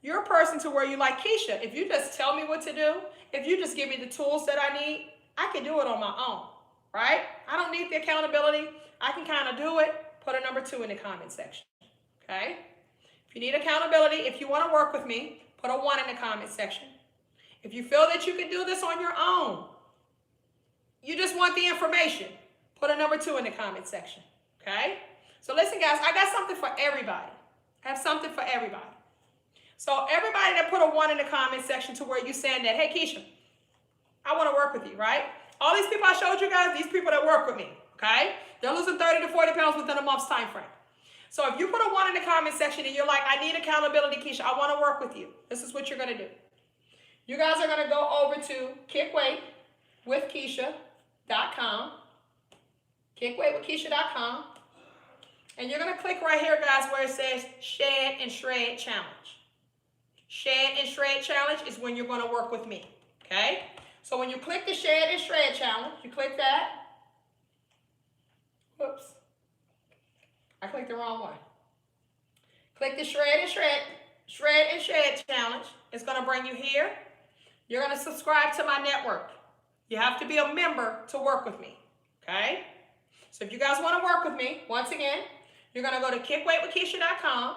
Speaker 1: you're a person to where you like, Keisha, if you just tell me what to do, if you just give me the tools that I need, I can do it on my own, right? I don't need the accountability. I can kind of do it. Put a number 2 in the comment section, okay? If you need accountability, if you want to work with me, put a 1 in the comment section. If you feel that you can do this on your own, you just want the information, put a number 2 in the comment section, okay? So listen, guys, I got something for everybody. I have something for everybody. So everybody that put a 1 in the comment section to where you saying that, hey, Keisha, I want to work with you, right? All these people I showed you guys, these people that work with me, okay? They're losing 30 to 40 pounds within a month's time frame. So if you put a 1 in the comment section and you're like, I need accountability, Keisha, I want to work with you. This is what you're going to do. You guys are going to go over to kickweightwithkeisha.com. Kickweightwithkeisha.com. And you're going to click right here, guys, where it says Shed and Shred Challenge. Shed and Shred Challenge is when you're going to work with me, okay? So when you click the Shed and Shred Challenge, you click that. Whoops. I clicked the wrong one. Click the Shred and Shred Challenge. It's going to bring you here. You're going to subscribe to my network. You have to be a member to work with me, okay? So if you guys want to work with me, once again, you're going to go to kickweightwithkeisha.com.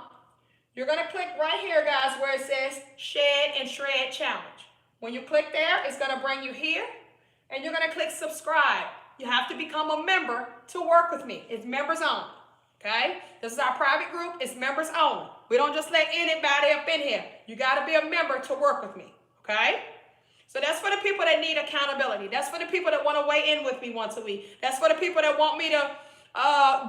Speaker 1: You're going to click right here, guys, where it says Shed and Shred Challenge. When you click there, it's going to bring you here, and you're going to click subscribe. You have to become a member to work with me. It's members only, okay? This is our private group. It's members only. We don't just let anybody up in here. You got to be a member to work with me, okay? So that's for the people that need accountability. That's for the people that want to weigh in with me once a week. That's for the people that want me to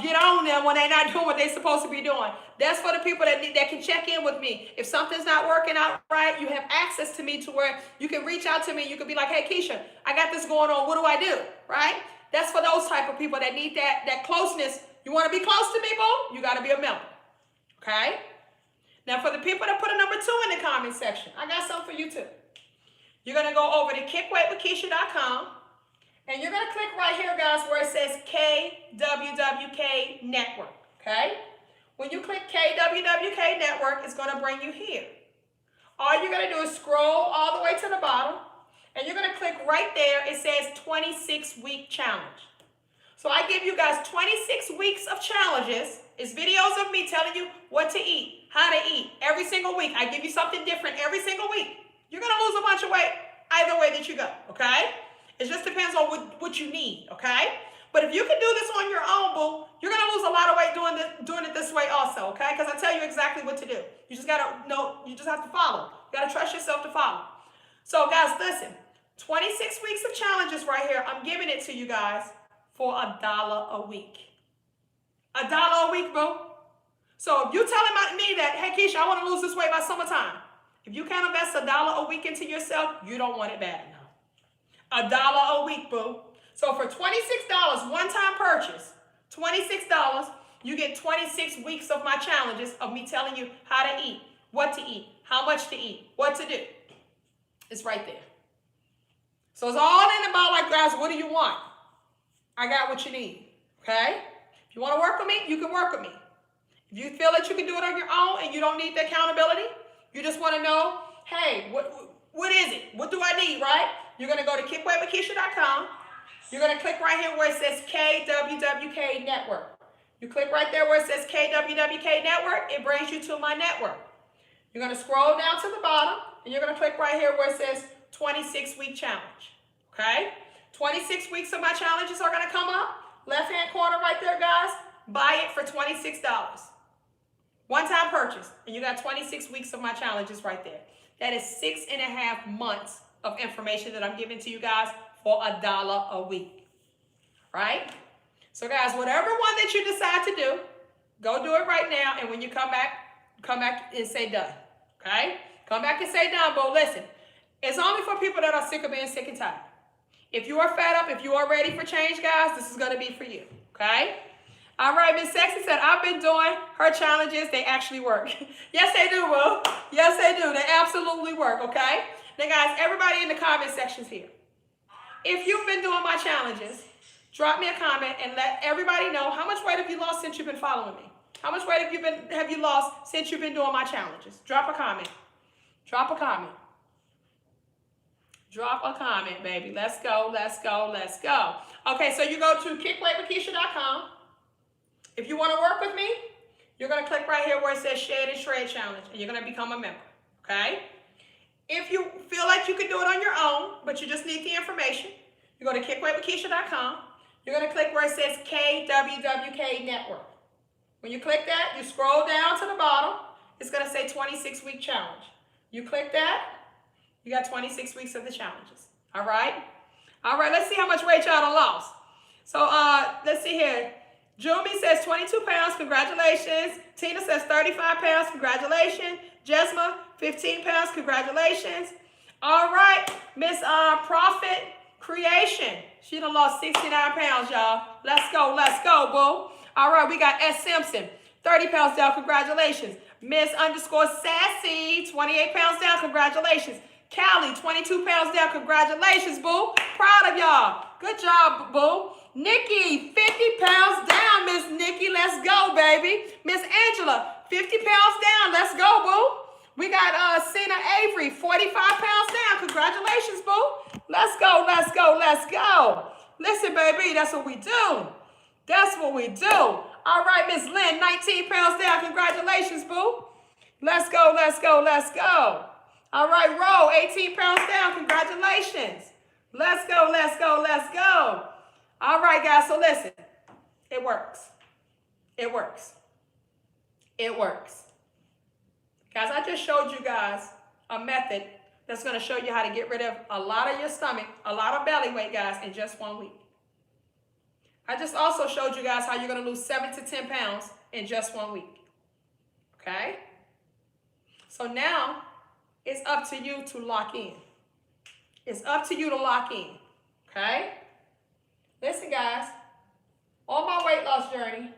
Speaker 1: get on them when they're not doing what they're supposed to be doing. That's for the people that can check in with me. If something's not working out right, you have access to me to where you can reach out to me. You can be like, hey, Keisha, I got this going on. What do I do? Right? That's for those type of people that need that closeness. You want to be close to me, boo? You got to be a member. Okay? Now, for the people that put a number 2 in the comment section, I got something for you too. You're going to go over to kickweightwithkeisha.com, And you're going to click right here, guys, where it says KWWK Network, okay? When you click KWWK Network, it's going to bring you here. All you're going to do is scroll all the way to the bottom, and you're going to click right there. It says 26-week challenge. So I give you guys 26 weeks of challenges. It's videos of me telling you what to eat, how to eat, every single week. I give you something different every single week. You're going to lose a bunch of weight either way that you go, okay? It just depends on what you need, okay? But if you can do this on your own, boo, you're going to lose a lot of weight doing it this way also, okay? Because I tell you exactly what to do. You just got to know, you just have to follow. You got to trust yourself to follow. So, guys, listen. 26 weeks of challenges right here. I'm giving it to you guys for $1 a week. $1 a week, boo. So if you're telling me that, hey, Keisha, I want to lose this weight by summertime. If you can't invest $1 a week into yourself, you don't want it bad enough. $1 a week, boo. So for $26, one-time purchase, $26, you get 26 weeks of my challenges of me telling you how to eat, what to eat, how much to eat, what to do. It's right there. So it's all in about, like, guys, what do you want? I got what you need, okay? If you want to work with me, you can work with me. If you feel that you can do it on your own and you don't need the accountability, you just want to know, hey, what is it? What do I need, right? You're going to go to kickweightwithkeisha.com. You're going to click right here where it says KWWK Network. You click right there where it says KWWK Network. It brings you to my network. You're going to scroll down to the bottom, and you're going to click right here where it says 26-week challenge. Okay? 26 weeks of my challenges are going to come up. Left-hand corner right there, guys. Buy it for $26. One-time purchase. And you got 26 weeks of my challenges right there. That is 6.5 months of information that I'm giving to you guys for $1 a week. Right? So, guys, whatever one that you decide to do, go do it right now. And when you come back and say done. Okay? Come back and say done, but listen. It's only for people that are sick of being sick and tired. If you are fed up, if you are ready for change, guys, this is going to be for you. Okay? All right, Miss Sexy said, I've been doing her challenges. They actually work. Yes, they do, Will. Yes, they do. They absolutely work, okay? Now, guys, everybody in the comment sections here. If you've been doing my challenges, drop me a comment and let everybody know how much weight have you lost since you've been following me. How much weight have you lost since you've been doing my challenges? Drop a comment. Drop a comment. Drop a comment, baby. Let's go, let's go, let's go. Okay, so you go to kickweightwithkeisha.com. If you want to work with me, you're going to click right here where it says Shed and Shred Challenge, and you're going to become a member, okay? If you feel like you can do it on your own, but you just need the information, you go to kickweightwithkeisha.com. You're going to click where it says KWWK Network. When you click that, you scroll down to the bottom. It's going to say 26-week challenge. You click that. You got 26 weeks of the challenges. All right? All right, let's see how much weight y'all done lost. So let's see here. Jumi says 22 pounds. Congratulations. Tina says 35 pounds. Congratulations. Jesma, 15 pounds. Congratulations. All right, Miss Profit Creation. She done lost 69 pounds, y'all. Let's go, boo. All right, we got S. Simpson, 30 pounds down. Congratulations. Miss _Sassy, 28 pounds down. Congratulations. Callie, 22 pounds down. Congratulations, boo. Proud of y'all. Good job, boo. Nikki, 50 pounds down, Miss Nikki. Let's go, baby. Miss Angela, 50 pounds down. Let's go, boo. We got Cena Avery, 45 pounds down. Congratulations, boo. Let's go, let's go, let's go. Listen, baby, that's what we do. That's what we do. All right, Miss Lynn, 19 pounds down. Congratulations, boo. Let's go, let's go, let's go. All right, Ro, 18 pounds down. Congratulations. Let's go, let's go, let's go. All right, guys, so listen. It works. It works. It works. Guys, I just showed you guys a method that's going to show you how to get rid of a lot of your stomach, a lot of belly weight, guys, in just 1 week. I just also showed you guys how you're going to lose 7 to 10 pounds in just 1 week. Okay? So now it's up to you to lock in. It's up to you to lock in. Okay? Listen, guys. On my weight loss journey,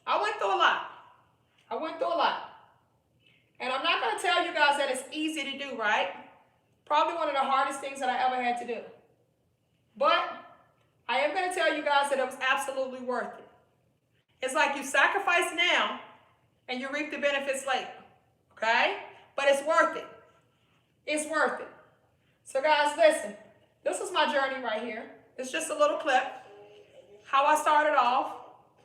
Speaker 1: I went through a lot. Probably one of the hardest things that I ever had to do. But I am going to tell you guys that it was absolutely worth it. It's like you sacrifice now and you reap the benefits later. Okay? But it's worth it. It's worth it. So guys, listen. This is my journey right here. It's just a little clip. How I started off.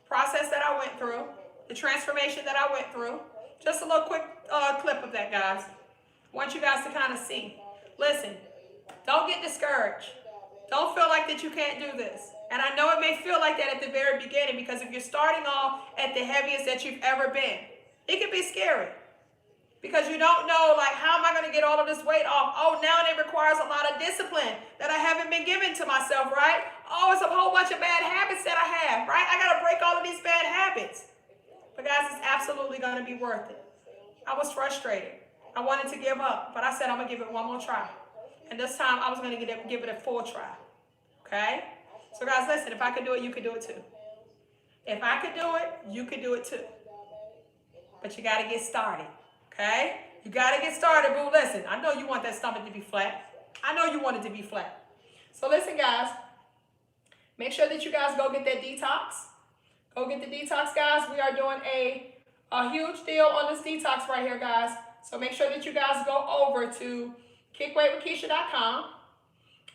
Speaker 1: Process that I went through. The transformation that I went through. Just a little quick clip of that, guys. I want you guys to kind of see. Listen. Don't get discouraged. Don't feel like that you can't do this. And I know it may feel like that at the very beginning, because if you're starting off at the heaviest that you've ever been, it can be scary. Because you don't know, like, how am I going to get all of this weight off? Oh, now it requires a lot of discipline that I haven't been given to myself, right? Oh, it's a whole bunch of bad habits that I have, right? I got to break all of these bad habits. But guys, it's absolutely going to be worth it. I was frustrated. I wanted to give up, but I said I'm going to give it one more try. And this time I was going to give it a full try. Okay? So guys, listen, if I could do it, you could do it too. If I could do it, you could do it too. But you got to get started. Okay? You got to get started, boo. Listen, I know you want that stomach to be flat. I know you want it to be flat. So listen, guys. Make sure that you guys go get that detox. Go get the detox, guys. We are doing a huge deal on this detox right here, guys. So make sure that you guys go over to kickweightwithkeisha.com.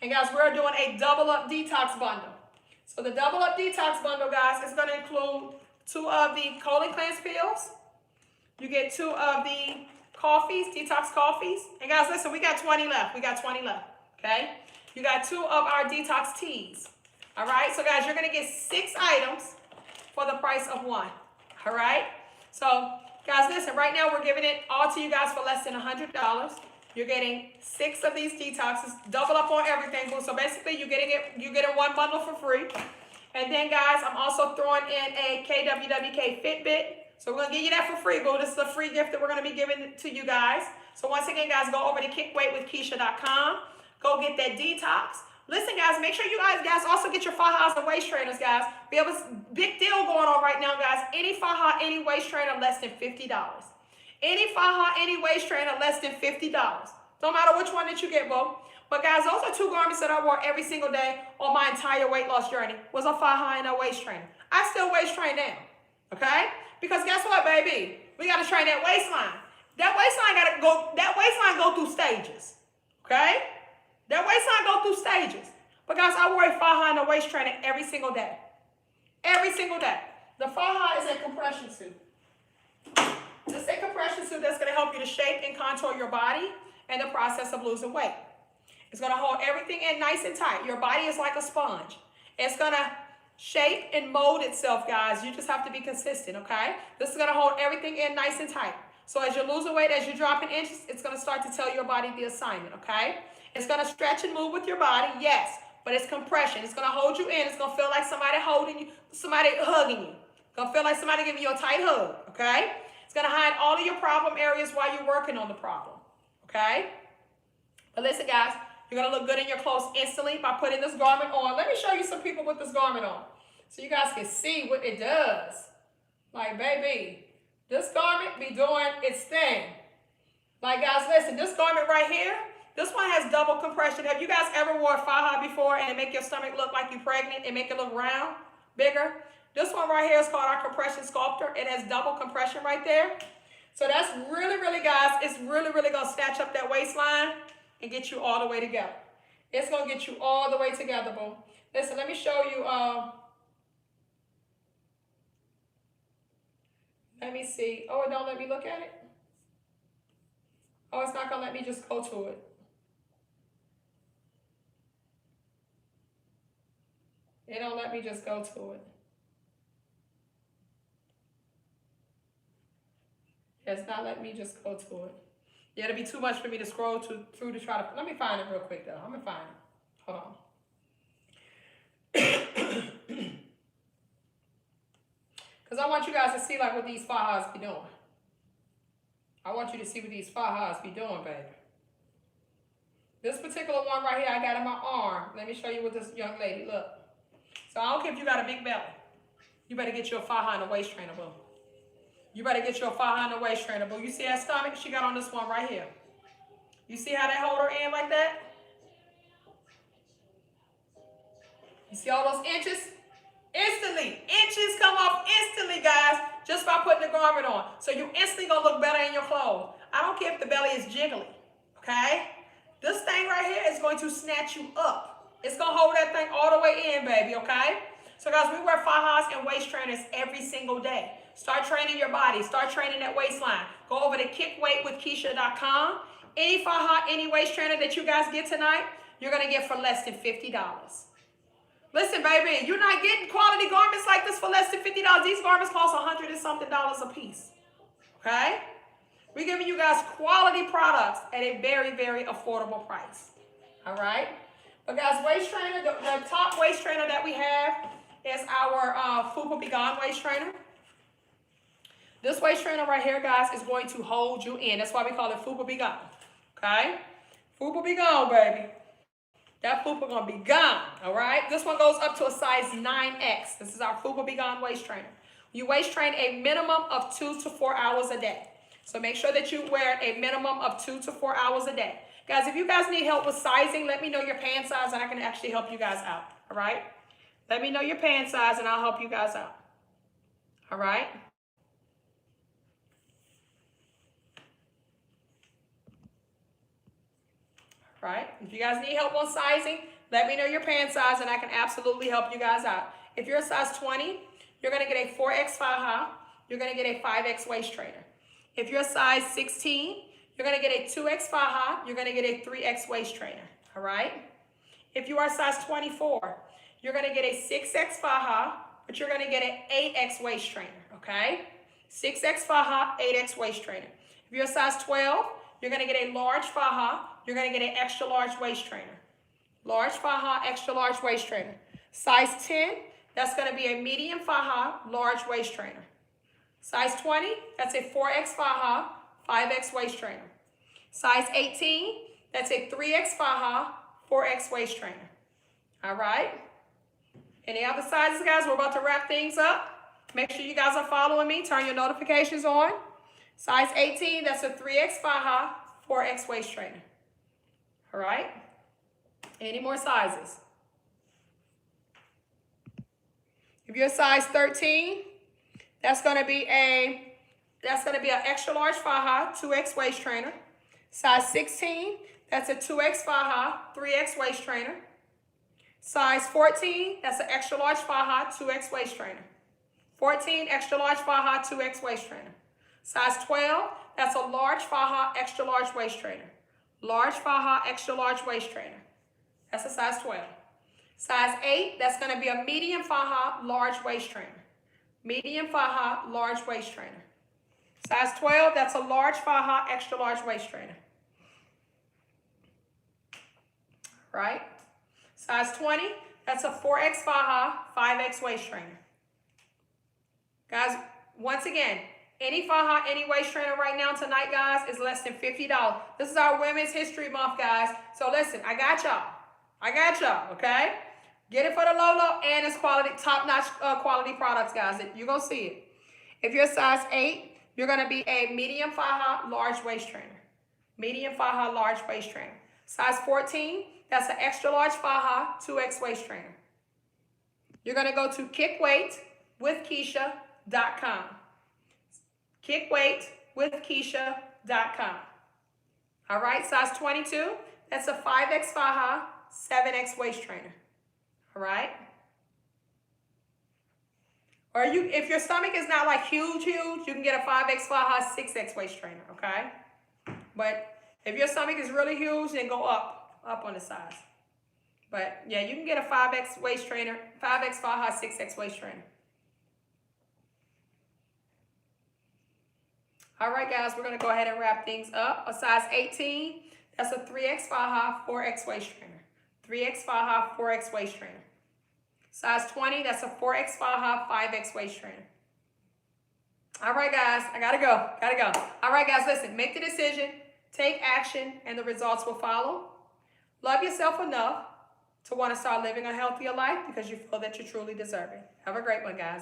Speaker 1: And guys, we're doing a double up detox bundle. So the double up detox bundle, guys, is going to include 2 of the colon cleanse pills. You get 2 of the coffees, detox coffees. And guys, listen, we got 20 left. We got 20 left, okay? You got 2 of our detox teas, all right? So guys, you're going to get 6 items for the price of 1, all right? So guys, listen, right now we're giving it all to you guys for less than $100. You're getting 6 of these detoxes, double up on everything. So basically, you're getting 1 bundle for free. And then, guys, I'm also throwing in a KWWK Fitbit. So we're going to give you that for free, boo. This is a free gift that we're going to be giving to you guys. So once again, guys, go over to kickweightwithkeisha.com. Go get that detox. Listen, guys, make sure you guys also get your Fajas and waist trainers, guys. We have a big deal going on right now, guys. Any Faja, any waist trainer, less than $50. Any Faja, any waist trainer, less than $50. Don't matter which one that you get, boo. But guys, those are 2 garments that I wore every single day on my entire weight loss journey. Was a Faja and a waist trainer. I still waist train now, okay? Because guess what, baby? We got to train that waistline. That waistline go through stages, okay? That waistline go through stages. But guys, I wore a Faja and a waist trainer every single day. Every single day. The Faja is a compression suit. This is a compression suit that's going to help you to shape and contour your body in the process of losing weight. It's going to hold everything in nice and tight. Your body is like a sponge. It's going to shape and mold itself, guys. You just have to be consistent, okay? This is going to hold everything in nice and tight. So as you're losing weight, as you're dropping inches, it's going to start to tell your body the assignment, okay? It's going to stretch and move with your body, yes, but it's compression. It's going to hold you in. It's going to feel like somebody holding you, somebody hugging you. It's going to feel like somebody giving you a tight hug, okay? It's going to hide all of your problem areas while you're working on the problem, okay? But listen, guys, you're going to look good in your clothes instantly by putting this garment on. Let me show you some people with this garment on so you guys can see what it does. Like, baby, this garment be doing its thing. Like, guys, listen, this garment right here, this one has double compression. Have you guys ever wore a Faja before and it make your stomach look like you're pregnant and make it look round, bigger? This one right here is called our compression sculptor. It has double compression right there. So that's really, really, guys, it's really, really going to snatch up that waistline and get you all the way together. It's going to get you all the way together, boom. Listen, let me show you. Let me see. Oh, it don't let me look at it. Oh, it's not going to let me just go to it. It don't let me just go to it. It's not letting me just go to it. Yeah, it'll be too much for me to scroll through to try to... Let me find it real quick, though. I'm going to find it. Hold on. Because I want you guys to see, like, what these Fajas be doing. I want you to see what these Fajas be doing, baby. This particular one right here I got in my arm. Let me show you what this young lady, look. So I don't care if you got a big belly. You better get you a Faja and a waist trainer, boo. You better get you a Faja and a waist trainer, boo. You see that stomach she got on this one right here? You see how that hold her in like that? You see all those inches? Instantly. Inches come off instantly, guys, just by putting the garment on. So you instantly gonna look better in your clothes. I don't care if the belly is jiggly, okay? This thing right here is going to snatch you up. It's gonna hold that thing all the way in, baby, okay? So guys, we wear Fajas and waist trainers every single day. Start training your body. Start training that waistline. Go over to kickweightwithkeisha.com. Any Faja, any waist trainer that you guys get tonight, you're gonna get for less than $50. Listen, baby, you're not getting quality garments like this for less than $50. These garments cost $100 and something a piece. Okay? We're giving you guys quality products at a very, very affordable price. All right? But guys, waist trainer, the top waist trainer that we have is our Fupa Be Gone waist trainer. This waist trainer right here, guys, is going to hold you in. That's why we call it Fupa Be Gone. Okay? Fupa Be Gone, baby. That fupa gonna be gone, all right? This one goes up to a size 9X. This is our Fupa Be Gone waist trainer. You waist train a minimum of 2 to 4 hours a day. So make sure that you wear a minimum of 2 to 4 hours a day. Guys, if you guys need help with sizing, let me know your pant size and I can actually help you guys out, all right? Let me know your pant size and I'll help you guys out, all right? Right? If you guys need help on sizing, let me know your pant size and I can absolutely help you guys out. If you're a size 20, you're going to get a 4X Faja. You're going to get a 5X waist trainer. If you're a size 16, you're going to get a 2X Faja. You're going to get a 3X waist trainer. All right? If you are a size 24, you're going to get a 6X Faja, but you're going to get an 8X waist trainer. Okay? 6X Faja, 8X waist trainer. If you're a size 12, you're going to get a large Faja. You're going to get an extra large waist trainer. Large Faja, extra large waist trainer. Size 10, that's going to be a medium Faja, large waist trainer. Size 20, that's a 4X Faja, 5X waist trainer. Size 18, that's a 3X Faja, 4X waist trainer. All right? Any other sizes, guys? We're about to wrap things up. Make sure you guys are following me. Turn your notifications on. Size 18, that's a 3X Faja, 4X waist trainer. All right? Any more sizes? If you're size 13, that's going to be an extra large Faja, 2X waist trainer. Size 16, that's a 2X Faja, 3X waist trainer. Size 14, that's an extra large Faja, 2X waist trainer. 14, extra large Faja, 2X waist trainer. Size 12, that's a large Faja, extra large waist trainer. Large Faja, extra large waist trainer. That's a size 12. Size 8, that's going to be a medium Faja, large waist trainer. Medium Faja, large waist trainer. Size 12, that's a large Faja, extra large waist trainer. Right? Size 20, that's a 4X Faja, 5X waist trainer. Guys, once again, any Faja, any waist trainer right now tonight, guys, is less than $50. This is our Women's History Month, guys. So listen, I got y'all. I got y'all, okay? Get it for the low, and it's quality, top-notch quality products, guys. You're going to see it. If you're size 8, you're going to be a medium Faja, large waist trainer. Medium Faja, large waist trainer. Size 14, that's an extra large Faja, 2X waist trainer. You're going to go to kickweightwithkeisha.com. kickweightwithkeisha.com. All right, size 22, that's a 5X Faja, 7X waist trainer. All right? Or if your stomach is not like huge, you can get a 5X Faja, 6X waist trainer, okay? But if your stomach is really huge, then go up on the size. But yeah, you can get a 5X waist trainer, 5X Faja, 6X waist trainer. All right, guys, we're going to go ahead and wrap things up. A size 18, that's a 3X Faja, 4X waist trainer. 3X Faja, 4X waist trainer. Size 20, that's a 4X Faja, 5X waist trainer. All right, guys, I got to go. All right, guys, listen, make the decision, take action, and the results will follow. Love yourself enough to want to start living a healthier life because you feel that you truly deserve it. Have a great one, guys.